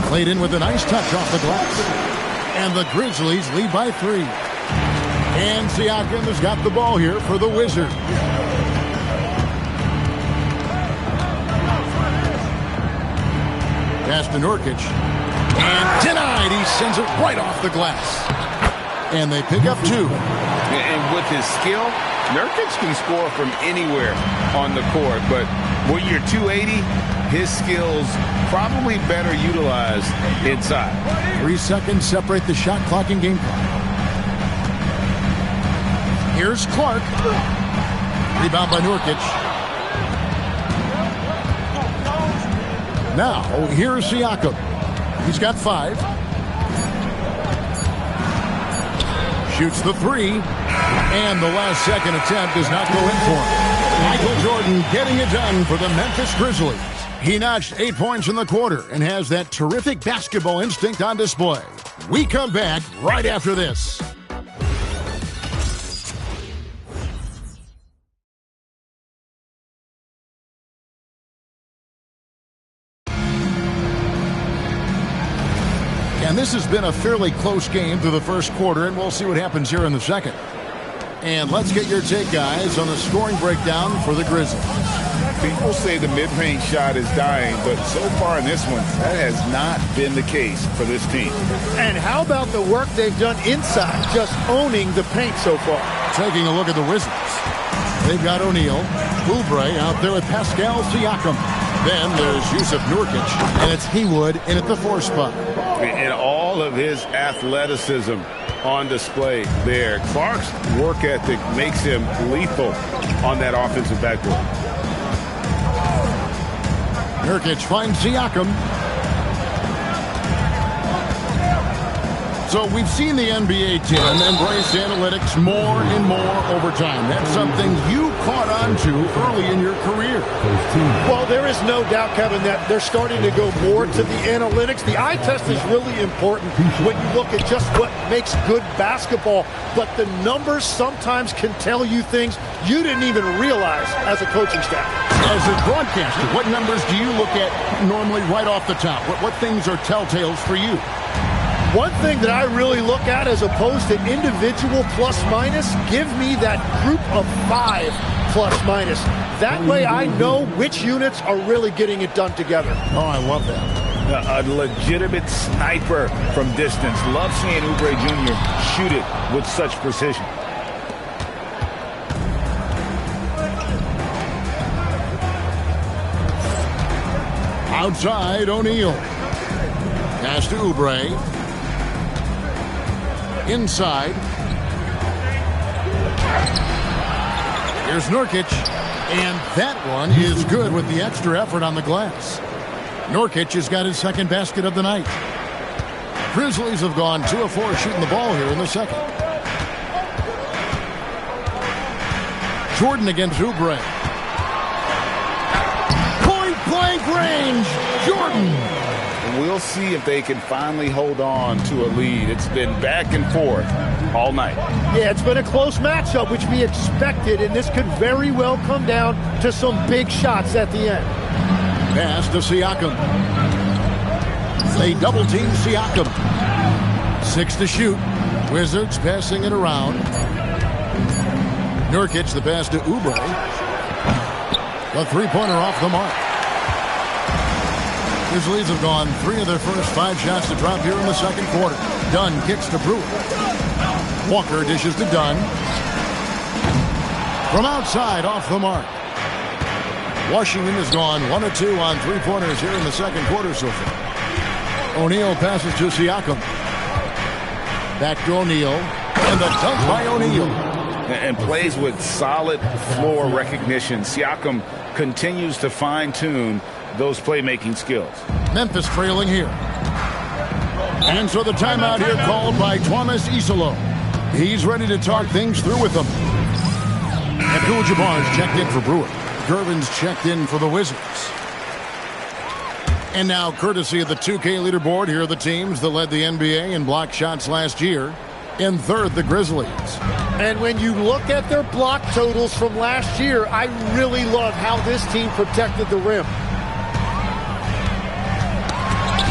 Played in with a nice touch off the glass. And the Grizzlies lead by 3. And Siakam has got the ball here for the Wizards. Pass to Nurkic. And denied. He sends it right off the glass. And they pick up 2. And with his skill, Nurkic can score from anywhere on the court. But when you're 280, his skills probably better utilized inside. 3 seconds separate the shot clock and game clock. Here's Clark. Rebound by Nurkic. Now, here's Siakam. He's got 5. Shoots the 3. And the last second attempt does not go in for him. Michael Jordan getting it done for the Memphis Grizzlies. He notched 8 points in the quarter and has that terrific basketball instinct on display. We come back right after this. And this has been a fairly close game through the first quarter, and we'll see what happens here in the second. And let's get your take, guys, on the scoring breakdown for the Grizzlies. People say the mid-range shot is dying, but so far in this one, that has not been the case for this team. And how about the work they've done inside, just owning the paint so far? Taking a look at the Wizards. They've got O'Neal, Oubre out there with Pascal Siakam. Then there's Yusuf Nurkic, and it's Haywood in at the 4 spot. And all of his athleticism on display there. Clark's work ethic makes him lethal on that offensive backboard. Nurkic finds Siakam. So we've seen the NBA, Tim, embrace analytics more and more over time. That's something you caught on to early in your career. Well, there is no doubt, Kevin, that they're starting to go more to the analytics. The eye test is really important when you look at just what makes good basketball. But the numbers sometimes can tell you things you didn't even realize as a coaching staff. As a broadcaster, what numbers do you look at normally right off the top? What things are telltales for you? One thing that I really look at as opposed to individual plus minus, give me that group of 5 plus minus. That way I know which units are really getting it done together. Oh, I love that. A legitimate sniper from distance. Love seeing Oubre Jr. shoot it with such precision. Outside, O'Neal. Pass to Oubre. Inside. Here's Nurkic. And that one is good with the extra effort on the glass. Nurkic has got his second basket of the night. Grizzlies have gone 2 of 4 shooting the ball here in the second. Jordan against Oubre. Point-blank range. Jordan. We'll see if they can finally hold on to a lead. It's been back and forth all night. Yeah, it's been a close matchup, which we expected, and this could very well come down to some big shots at the end. Pass to Siakam. They double-team Siakam. 6 to shoot. Wizards passing it around. Nurkic, the pass to Oubre. The three-pointer off the mark. Grizzlies have gone 3 of their first 5 shots to drop here in the second quarter. Dunn kicks to Brewer. Walker dishes to Dunn. From outside, off the mark. Washington has gone 1 of 2 on three-pointers here in the second quarter so far. O'Neal passes to Siakam. Back to O'Neal. And the dunk by O'Neal. And plays with solid floor recognition. Siakam continues to fine-tune those playmaking skills. Memphis trailing here. And so the timeout here called by Thomas Isolo. He's ready to talk things through with them. Abdul-Jabbar's checked in for Brewer. Gervin's checked in for the Wizards. And now, courtesy of the 2K leaderboard, here are the teams that led the NBA in block shots last year. In third, the Grizzlies. And when you look at their block totals from last year, I really love how this team protected the rim.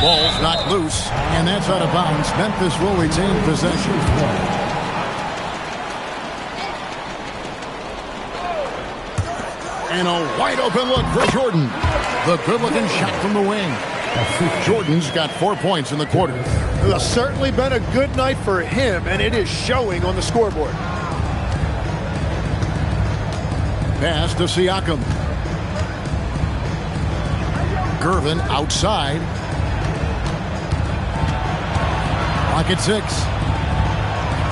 Ball's knocked loose, and that's out of bounds. Memphis will retain possession. And a wide-open look for Jordan. The good-looking shot from the wing. Jordan's got 4 points in the quarter. It's certainly been a good night for him, and it is showing on the scoreboard. Pass to Siakam. Gervin outside. Clock at 6.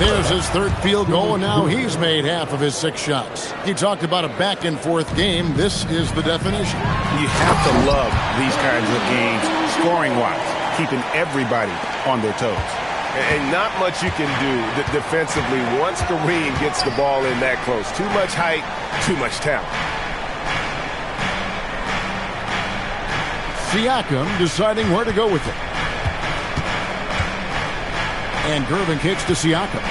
There's his third field goal, and now he's made half of his 6 shots. He talked about a back-and-forth game. This is the definition. You have to love these kinds of games, scoring-wise, keeping everybody on their toes. And not much you can do defensively once Kareem gets the ball in that close. Too much height, too much talent. Siakam deciding where to go with it. And Gervin kicks to Siakam.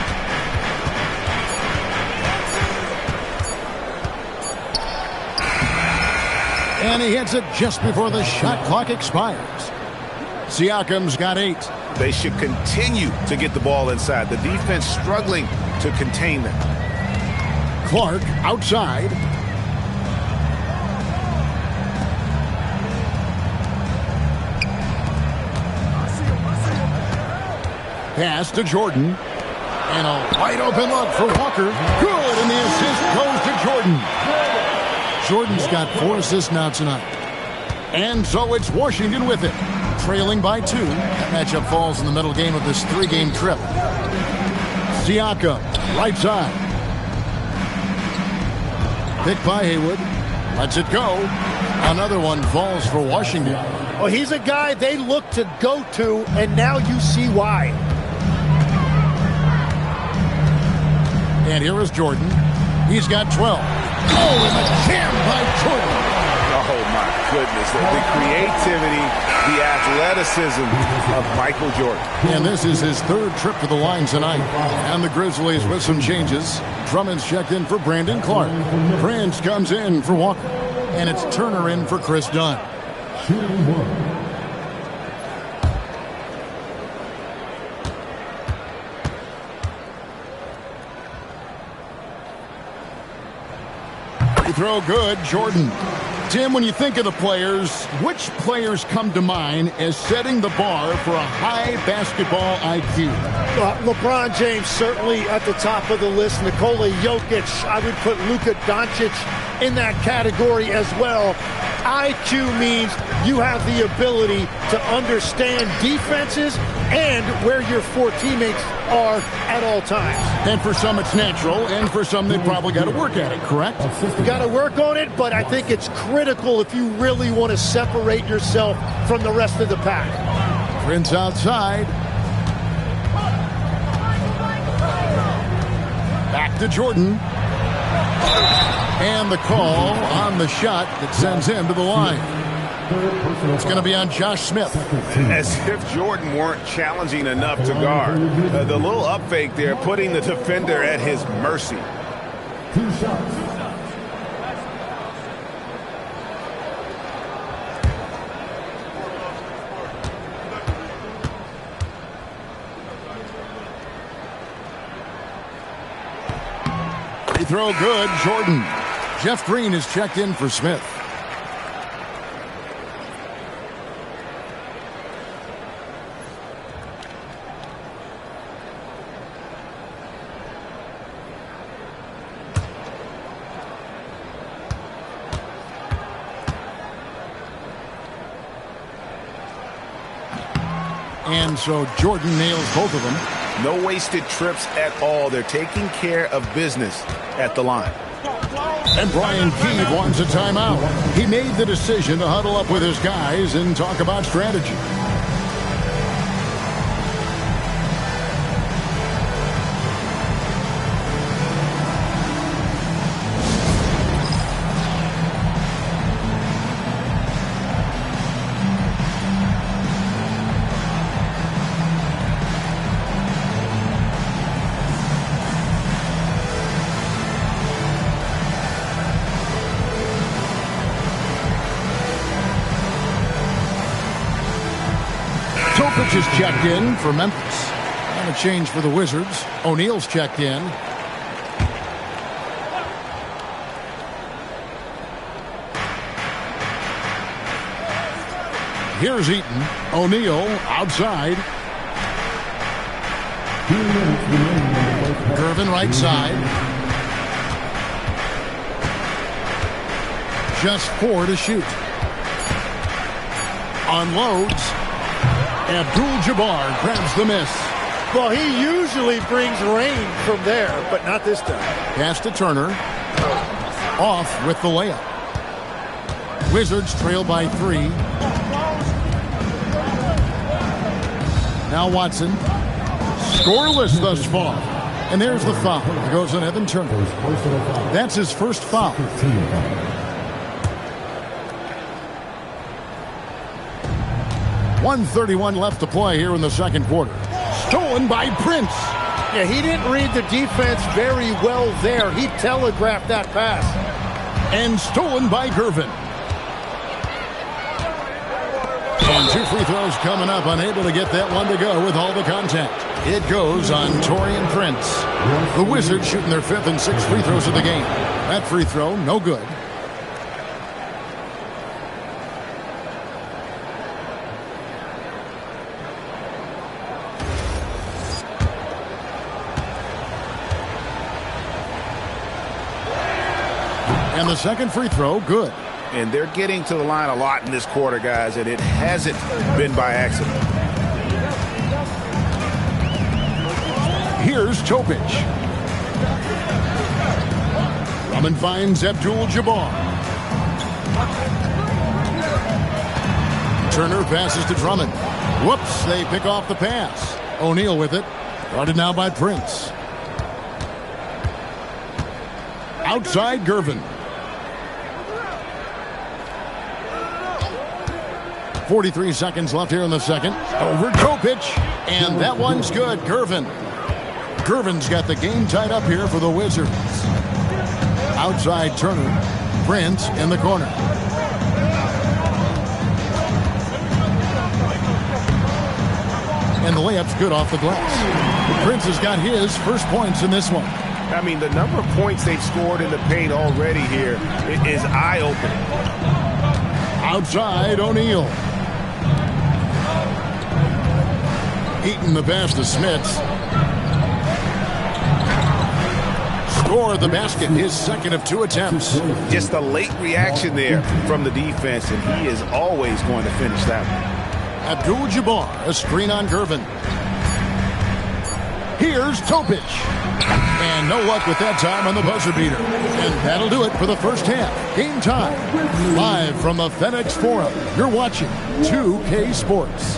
And he hits it just before the shot clock expires. Siakam's got 8. They should continue to get the ball inside. The defense struggling to contain them. Clark outside. Pass to Jordan. And a wide open look for Walker. Good, and the assist goes to Jordan. Jordan's got 4 assists now tonight. And so it's Washington with it. Trailing by 2. That matchup falls in the middle game of this 3-game trip. Siakam, right side. Picked by Haywood. Lets it go. Another one falls for Washington. Well, he's a guy they look to go to, and now you see why. And here is Jordan. He's got 12. Oh, and the jam by Jordan. Oh, my goodness. The creativity, the athleticism of Michael Jordan. And this is his third trip to the line tonight. And the Grizzlies with some changes. Drummond's checked in for Brandon Clark. Prince comes in for Walker. And it's Turner in for Chris Dunn. Shooting 1. Throw good, Jordan. Tim, when you think of the players, which players come to mind as setting the bar for a high basketball IQ? LeBron James certainly at the top of the list. Nikola Jokic, I would put Luka Doncic in that category as well. IQ means you have the ability to understand defenses and where your four teammates are at all times. And for some it's natural, and for some they probably got to work at it, correct? You got to work on it, but I think it's critical if you really want to separate yourself from the rest of the pack. Prince outside. Back to Jordan. And the call on the shot that sends him to the line. It's going to be on Josh Smith. As if Jordan weren't challenging enough to guard. The little up fake there, putting the defender at his mercy. 2 shots. They throw good, Jordan. Jeff Green is checked in for Smith. And so Jordan nails both of them. No wasted trips at all. They're taking care of business at the line. And Brian Keeve wants a timeout. He made the decision to huddle up with his guys and talk about strategy. Topic is checked in for Memphis. And a change for the Wizards. O'Neal's checked in. Here's Eaton. O'Neal outside. Gervin right side. Just 4 to shoot. Unloads. Abdul-Jabbar grabs the miss. Well, he usually brings rain from there, but not this time. Pass to Turner. Off with the layup. Wizards trail by 3. Now Watson. Scoreless thus far. And there's the foul. It goes on Evan Turner. That's his first foul. 1:31 left to play here in the second quarter. Stolen by Prince. Yeah, he didn't read the defense very well there. He telegraphed that pass. And stolen by Gervin. And 2 free throws coming up. Unable to get that one to go with all the contact. It goes on Taurean Prince. The Wizards shooting their 5th and 6th free throws of the game. That free throw, no good. And the second free throw, good. And they're getting to the line a lot in this quarter, guys, and it hasn't been by accident. Here's Topic. Drummond finds Abdul-Jabbar. Turner passes to Drummond. Whoops, they pick off the pass. O'Neal with it. Guarded now by Prince. Outside Gervin. 43 seconds left here in the second. Over Topic. And that one's good. Gervin. Gervin's got the game tied up here for the Wizards. Outside Turner. Prince in the corner. And the layup's good off the glass. Prince has got his first points in this one. I mean, the number of points they've scored in the paint already here is eye-opening. Outside O'Neal. Eaton the pass to Smits. Scored the basket, his second of 2 attempts. Just a late reaction there from the defense, and he is always going to finish that one. Abdul-Jabbar, a screen on Gervin. Here's Topic. And no luck with that time on the buzzer beater. And that'll do it for the first half. Game time. Live from the FedEx Forum. You're watching 2K Sports.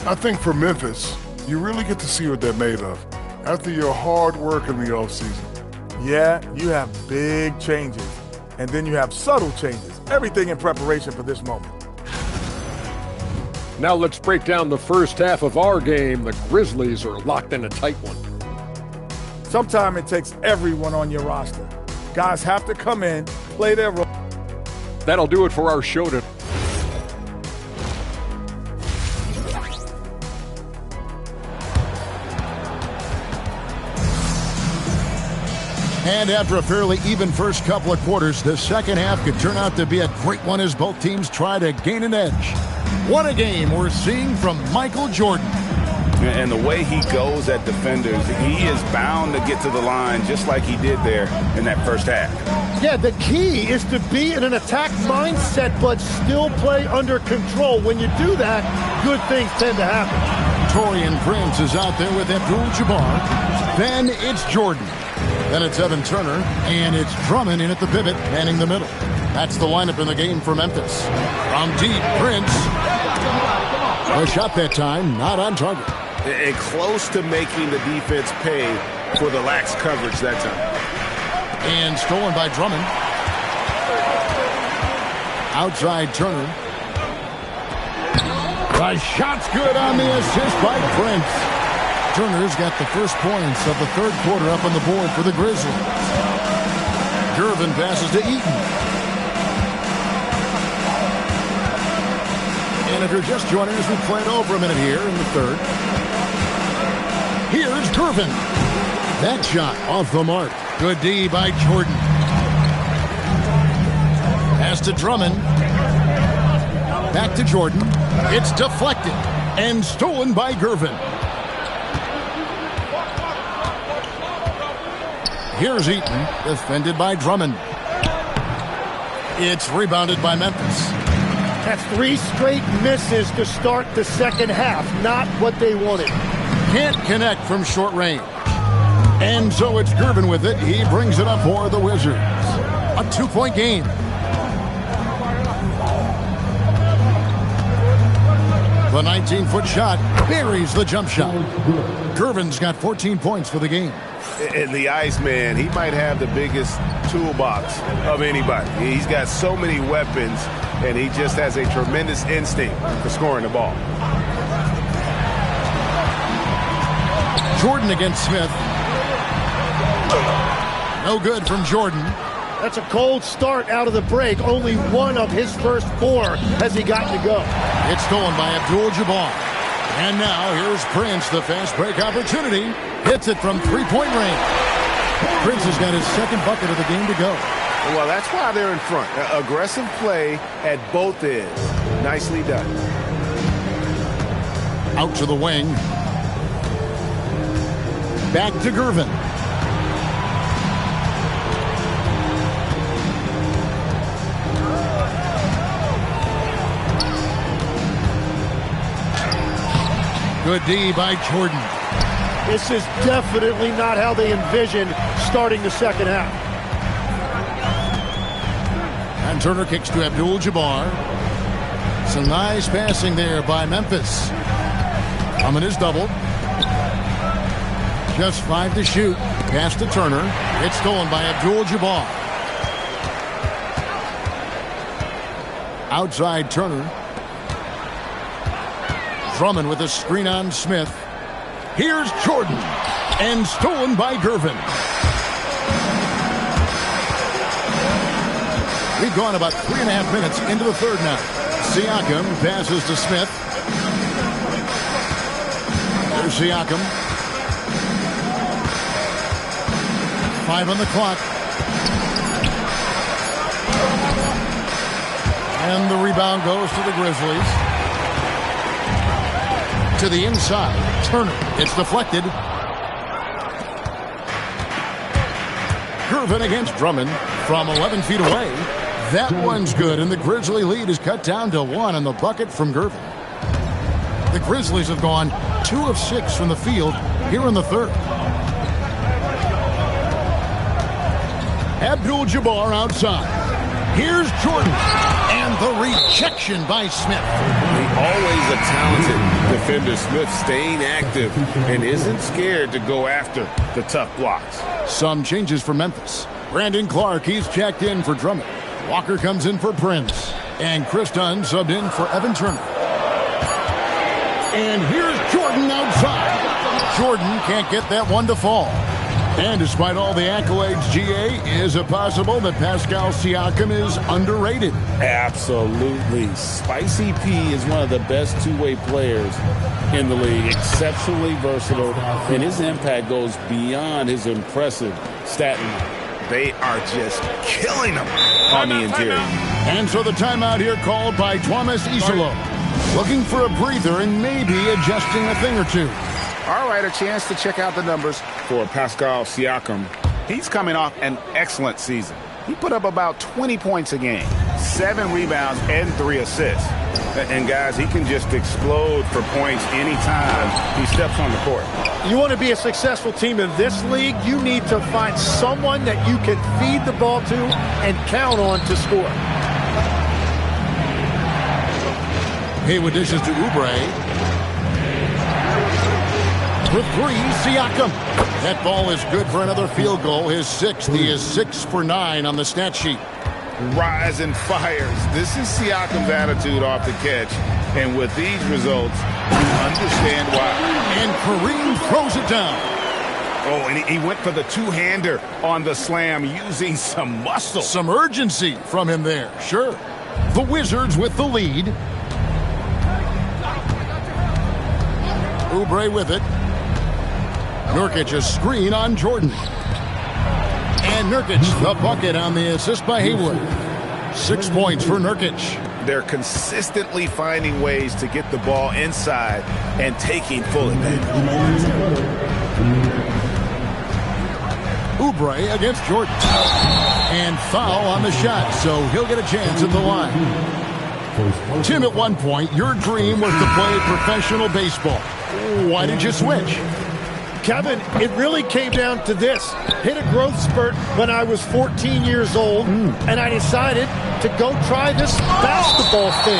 I think for Memphis, you really get to see what they're made of. After your hard work in the offseason. Yeah, you have big changes. And then you have subtle changes. Everything in preparation for this moment. Now let's break down the first half of our game. The Grizzlies are locked in a tight one. Sometimes it takes everyone on your roster. Guys have to come in, play their role. That'll do it for our show today. And after a fairly even first couple of quarters, the second half could turn out to be a great one as both teams try to gain an edge. What a game we're seeing from Michael Jordan. And the way he goes at defenders, he is bound to get to the line just like he did there in that first half. Yeah, the key is to be in an attack mindset but still play under control. When you do that, good things tend to happen. Taurean Prince is out there with Abdul-Jabbar. Then it's Jordan. Then it's Evan Turner, and it's Drummond in at the pivot, manning the middle. That's the lineup in the game for Memphis. From deep, Prince. A shot that time, not on target. And close to making the defense pay for the lax coverage that time. And stolen by Drummond. Outside Turner. The shot's good on the assist by Prince. Turner's got the first points of the third quarter up on the board for the Grizzlies. Gervin passes to Eaton. And if you're just joining us, we played over a minute here in the third. Here's Gervin. That shot off the mark. Good D by Jordan. Pass to Drummond. Back to Jordan. It's deflected and stolen by Gervin. Here's Eaton, defended by Drummond. It's rebounded by Memphis. That's 3 straight misses to start the second half. Not what they wanted. Can't connect from short range. And so it's Gervin with it. He brings it up for the Wizards. A 2-point game. The 19-foot shot buries the jump shot. Gervin's got 14 points for the game. And the Iceman, he might have the biggest toolbox of anybody. He's got so many weapons, and he just has a tremendous instinct for scoring the ball. Jordan against Smith. No good from Jordan. That's a cold start out of the break. Only one of his first 4 has he gotten to go. It's stolen by Abdul-Jabbar. And now here's Prince, the fast break opportunity. Hits it from 3-point range. Prince has got his second bucket of the game to go. Well, that's why they're in front. Aggressive play at both ends. Nicely done. Out to the wing. Back to Gervin. Good D by Jordan. This is definitely not how they envisioned starting the second half. And Turner kicks to Abdul-Jabbar. Some nice passing there by Memphis. Coming is double. Just 5 to shoot. Pass to Turner. It's stolen by Abdul-Jabbar. Outside Turner. Drummond with a screen on Smith. Here's Jordan. And stolen by Gervin. We've gone about 3.5 minutes into the third now. Siakam passes to Smith. There's Siakam. 5 on the clock. And the rebound goes to the Grizzlies. To the inside. Turner. It's deflected. Gervin against Drummond from 11 feet away. That one's good, and the Grizzly lead is cut down to 1 on the bucket from Gervin. The Grizzlies have gone 2 of 6 from the field here in the third. Abdul-Jabbar outside. Here's Jordan. And the rejection by Smith. Always a talented defender, Smith, staying active and isn't scared to go after the tough blocks. Some changes for Memphis. Brandon Clark, he's checked in for Drummond. Walker comes in for Prince. And Chris Dunn subbed in for Evan Turner. And here's Jordan outside. Jordan can't get that one to fall. And despite all the accolades, GA, is it possible that Pascal Siakam is underrated? Absolutely. Spicy P is one of the best two-way players in the league. Exceptionally versatile, and his impact goes beyond his impressive stat line. They are just killing them on the interior. And so the timeout here called by Thomas Isolo. Looking for a breather and maybe adjusting a thing or two. All right, a chance to check out the numbers for Pascal Siakam. He's coming off an excellent season. He put up about 20 points a game, 7 rebounds, and 3 assists. And guys, he can just explode for points anytime he steps on the court. You want to be a successful team in this league, you need to find someone that you can feed the ball to and count on to score. Haywood dishes to Oubre. For 3, Siakam. That ball is good for another field goal. His 6th. He is 6 for 9 on the stat sheet. Rise and fires. This is Siakam's attitude off the catch. And with these results, you understand why. And Kareem throws it down. Oh, and he went for the two-hander on the slam using some muscle. Some urgency from him there, sure. The Wizards with the lead. Oubre with it. Nurkic a screen on Jordan. And Nurkic the bucket on the assist by Haywood. 6 points for Nurkic. They're consistently finding ways to get the ball inside and taking full advantage. Oubre against Jordan. And foul on the shot, so he'll get a chance at the line. Tim, at one point, your dream was to play professional baseball. Why did you switch? Kevin, it really came down to this. Hit a growth spurt when I was 14 years old, and I decided to go try this basketball thing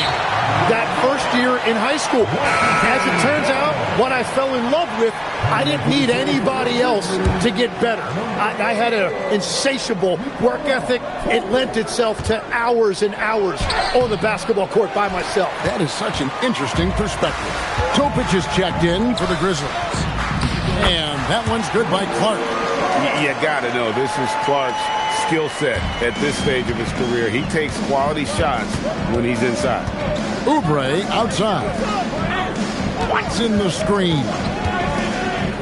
that first year in high school. As it turns out, what I fell in love with, I didn't need anybody else to get better. I had an insatiable work ethic. It lent itself to hours and hours on the basketball court by myself. That is such an interesting perspective. Topic is checked in for the Grizzlies. And that one's good by Clark. You gotta know, this is Clark's skill set at this stage of his career. He takes quality shots when he's inside. Oubre outside. What's in the screen?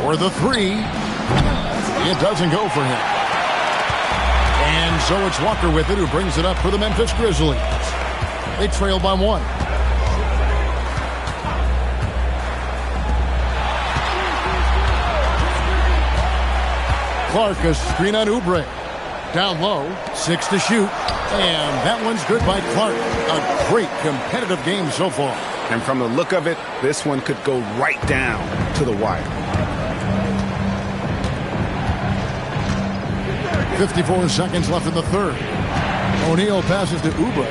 For the 3. It doesn't go for him. And so it's Walker with it, who brings it up for the Memphis Grizzlies. They trail by 1. Clark a screen on Oubre. Down low, 6 to shoot. And that one's good by Clark. A great competitive game so far. And from the look of it, this one could go right down to the wire. 54 seconds left in the third. O'Neal passes to Oubre.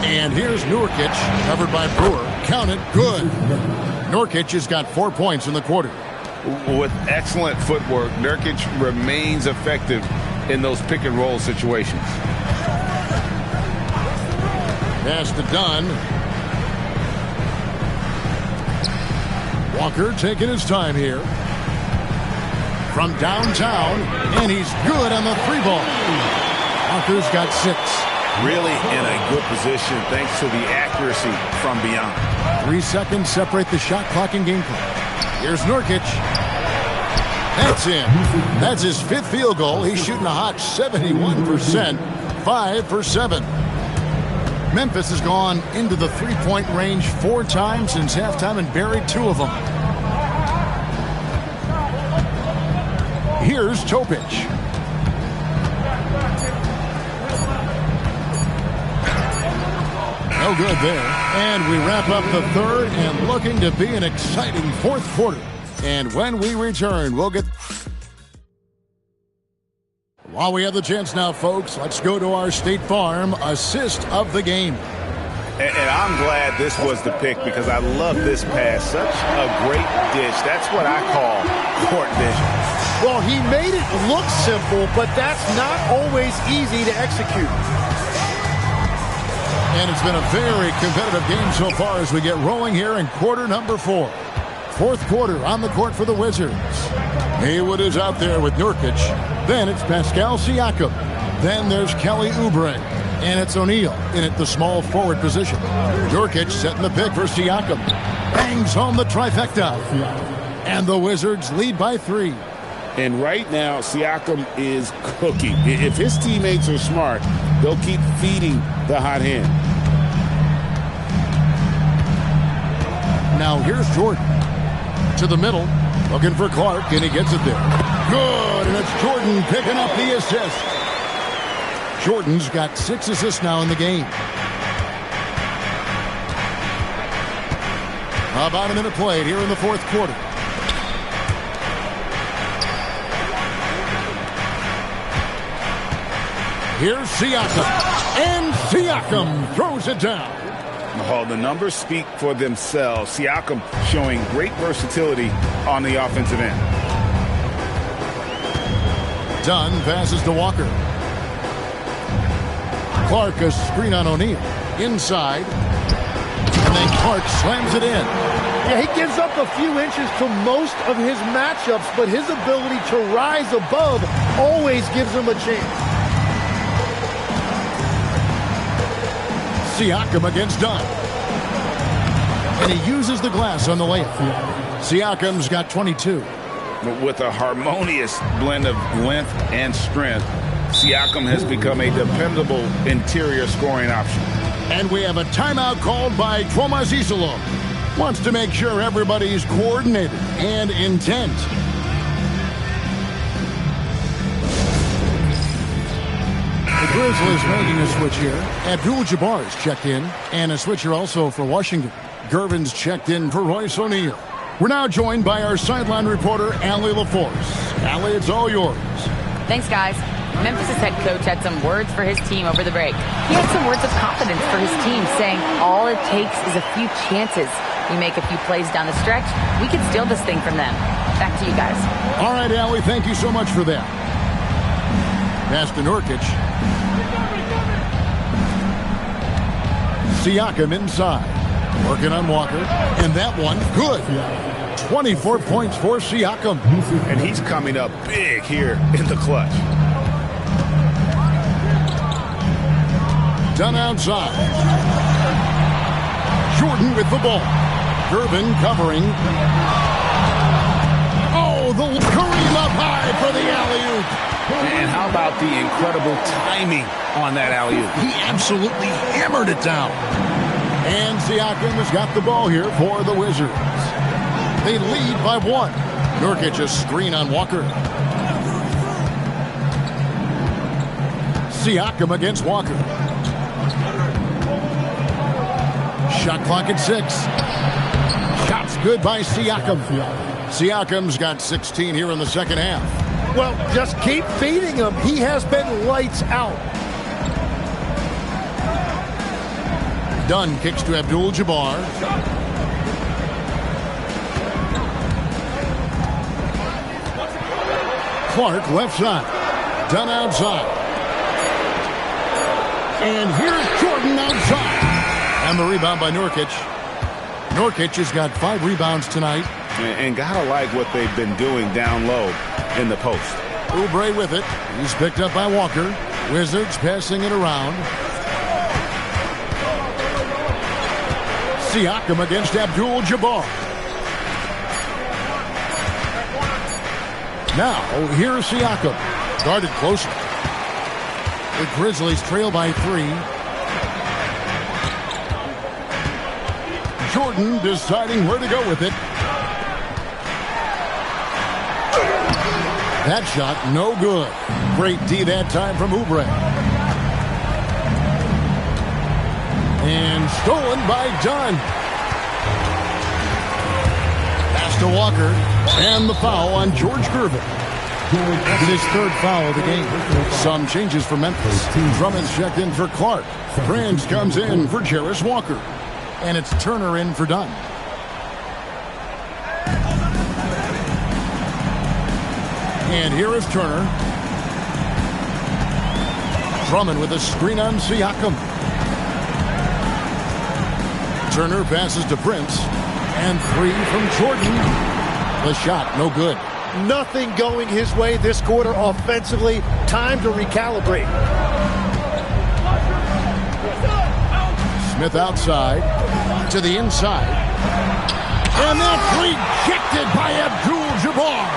And here's Nurkic, covered by Brewer. Count it, good. Nurkic has got 4 points in the quarter. With excellent footwork, Nurkic remains effective in those pick-and-roll situations. Pass to Dunn. Walker taking his time here. From downtown, and he's good on the 3-ball. Walker's got 6. Really in a good position thanks to the accuracy from beyond. 3 seconds separate the shot clock and game clock. Here's Nurkic. That's in. That's his 5th field goal. He's shooting a hot 71%. 5 for 7. Memphis has gone into the 3-point range 4 times since halftime and buried 2 of them. Here's Topic. No good there. And we wrap up the 3rd and looking to be an exciting 4th quarter. And when we return, we'll get... While we have the chance now, folks, let's go to our State Farm assist of the game. And I'm glad this was the pick because I love this pass. Such a great dish. That's what I call court vision. Well, he made it look simple, but that's not always easy to execute. And it's been a very competitive game so far as we get rolling here in quarter number 4. 4th quarter on the court for the Wizards. Haywood is out there with Nurkic. Then it's Pascal Siakam. Then there's Kelly Oubre. And it's O'Neal in at the small forward position. Nurkic setting the pick for Siakam. Bangs home the trifecta. And the Wizards lead by 3. And right now, Siakam is cooking. If his teammates are smart, they'll keep feeding the hot hand. Now here's Jordan. To the middle. Looking for Clark, and he gets it there. Good, and it's Jordan picking up the assist. Jordan's got 6 assists now in the game. About a minute played here in the 4th quarter. Here's Siakam. And Siakam throws it down. Oh, the numbers speak for themselves. Siakam showing great versatility on the offensive end. Dunn passes to Walker. Clark a screen on O'Neal. Inside. And then Clark slams it in. Yeah, he gives up a few inches to most of his matchups, but his ability to rise above always gives him a chance. Siakam against Dunn. And he uses the glass on the layup. Siakam's got 22. With a harmonious blend of length and strength, Siakam has become a dependable interior scoring option. And we have a timeout called by Thomas Isolom. Wants to make sure everybody's coordinated and intent. The Grizzlies making a switch here. Abdul-Jabbar's checked in, and a switcher also for Washington. Gervin's checked in for Royce O'Neal. We're now joined by our sideline reporter, Allie LaForce. Allie, it's all yours. Thanks, guys. Memphis' head coach had some words for his team over the break. He had some words of confidence for his team, saying all it takes is a few chances. We make a few plays down the stretch, we can steal this thing from them. Back to you guys. All right, Allie, thank you so much for that. Pass to Nurkic. Siakam inside. Working on Walker. And that one, good. 24 points for Siakam. And he's coming up big here in the clutch. Done outside. Jordan with the ball. Gervin covering. Oh, the Kareem up high for the alley-oop. And how about the incredible timing on that alley-oop? He absolutely hammered it down. And Siakam has got the ball here for the Wizards. They lead by 1. Nurkic a screen on Walker. Siakam against Walker. Shot clock at 6. Shots good by Siakam. Siakam's got 16 here in the second half. Well, just keep feeding him. He has been lights out. Dunn kicks to Abdul-Jabbar. Clark left side. Dunn outside. And here's Jordan outside. And the rebound by Nurkic. Nurkic has got 5 rebounds tonight. And gotta like what they've been doing down low in the post. Oubre with it. He's picked up by Walker. Wizards passing it around. Siakam against Abdul-Jabbar. Now, here's Siakam. Guarded closer. The Grizzlies trail by 3. Jordan deciding where to go with it. That shot, no good. Great D that time from Oubre. And stolen by Dunn. Pass to Walker. And the foul on George Gervin. That's his 3rd foul of the game. Some changes for Memphis. Drummond's checked in for Clark. Prince comes in for Jarris Walker. And it's Turner in for Dunn. And here is Turner. Drummond with a screen on Siakam. Turner passes to Prince. And 3 from Jordan. The shot, no good. Nothing going his way this quarter offensively. Time to recalibrate. Smith outside. To the inside. And that's rejected by Abdul-Jabbar.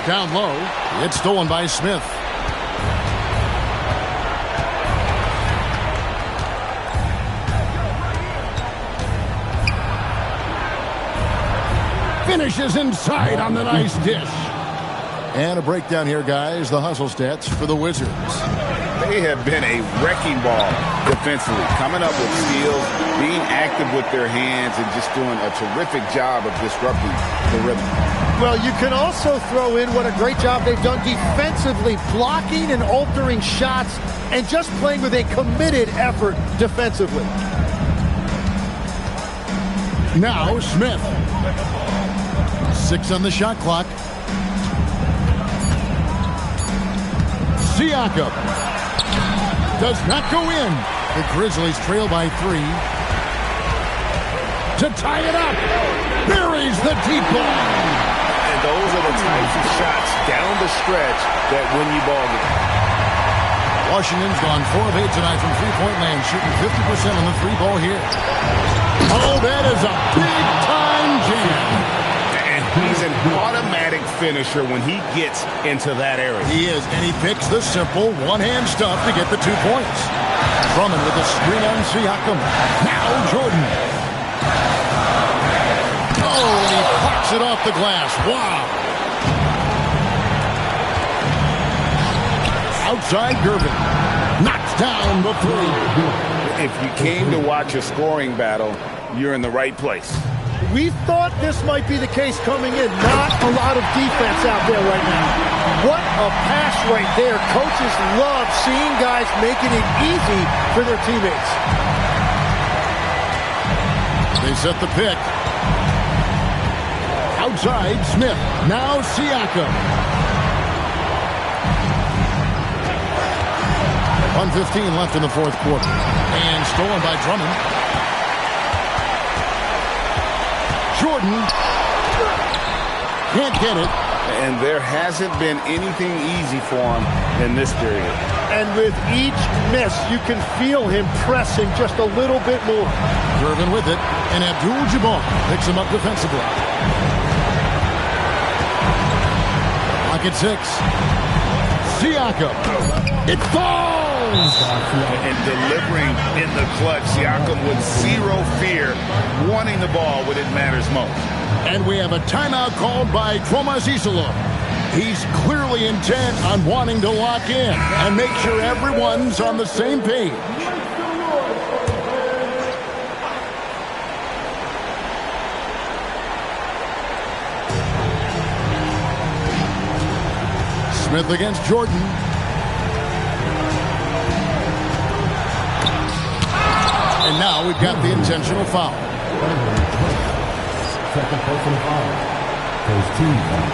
Down low. It's stolen by Smith. Finishes inside on the nice dish. And a breakdown here, guys. The hustle stats for the Wizards. They have been a wrecking ball defensively, coming up with steals, being active with their hands, and just doing a terrific job of disrupting the rhythm. Well, you can also throw in what a great job they've done defensively, blocking and altering shots, and just playing with a committed effort defensively. Now Smith. 6 on the shot clock. Siakam does not go in. The Grizzlies trail by 3. To tie it up. Buries the deep ball. And those are the types of shots down the stretch that win you ball games. Washington's gone 4 of 8 tonight from three-point land, shooting 50% on the 3-ball here. Oh, that is a big-time jam. He's an automatic finisher when he gets into that area. He is, and he picks the simple one-hand stuff to get the 2 points. Drummond with a screen on Siakam. Now Jordan. Oh, and he pucks it off the glass. Wow. Outside Gervin. Knocks down the 3. If you came to watch a scoring battle, you're in the right place. We thought this might be the case coming in. Not a lot of defense out there right now. What a pass right there. Coaches love seeing guys making it easy for their teammates. They set the pick. Outside, Smith. Now Siakam. 1:15 left in the 4th quarter. And stolen by Drummond. Jordan can't get it. And there hasn't been anything easy for him in this period. And with each miss, you can feel him pressing just a little bit more. Gervin with it, and Abdul-Jabbar picks him up defensively. Lock at 6. Siakam. It falls! And delivering in the clutch, Siakam with 0 fear, wanting the ball when it matters most. And we have a timeout called by Tomas Isola. He's clearly intent on wanting to lock in and make sure everyone's on the same page. Smith against Jordan. And now we've got the intentional foul. Second personal foul. First team foul.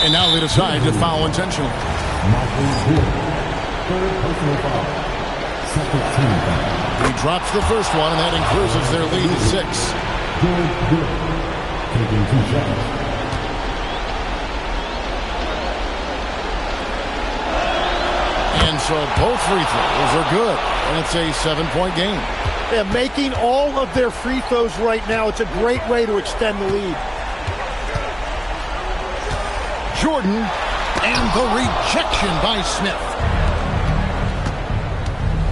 And now they decide to foul intentionally. Third personal foul. Second team foul. He drops the first one, and that increases their lead to 6. Good. Taking 2 shots. And so both free throws are good, and it's a 7-point game. Yeah, making all of their free throws right now, it's a great way to extend the lead. Jordan, and the rejection by Smith.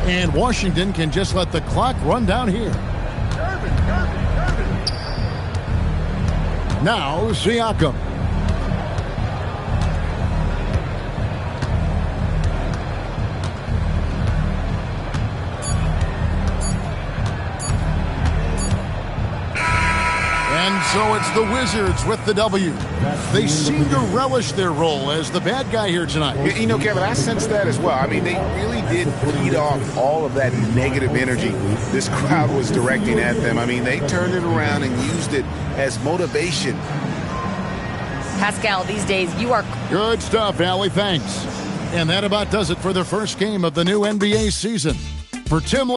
And Washington can just let the clock run down here. Now Siakam. And so it's the Wizards with the W. They seem to relish their role as the bad guy here tonight. You know, Kevin, I sense that as well. I mean, they really did feed off all of that negative energy this crowd was directing at them. I mean, they turned it around and used it as motivation. Pascal, these days you are... Good stuff, Allie. Thanks. And that about does it for the first game of the new NBA season. For Tim...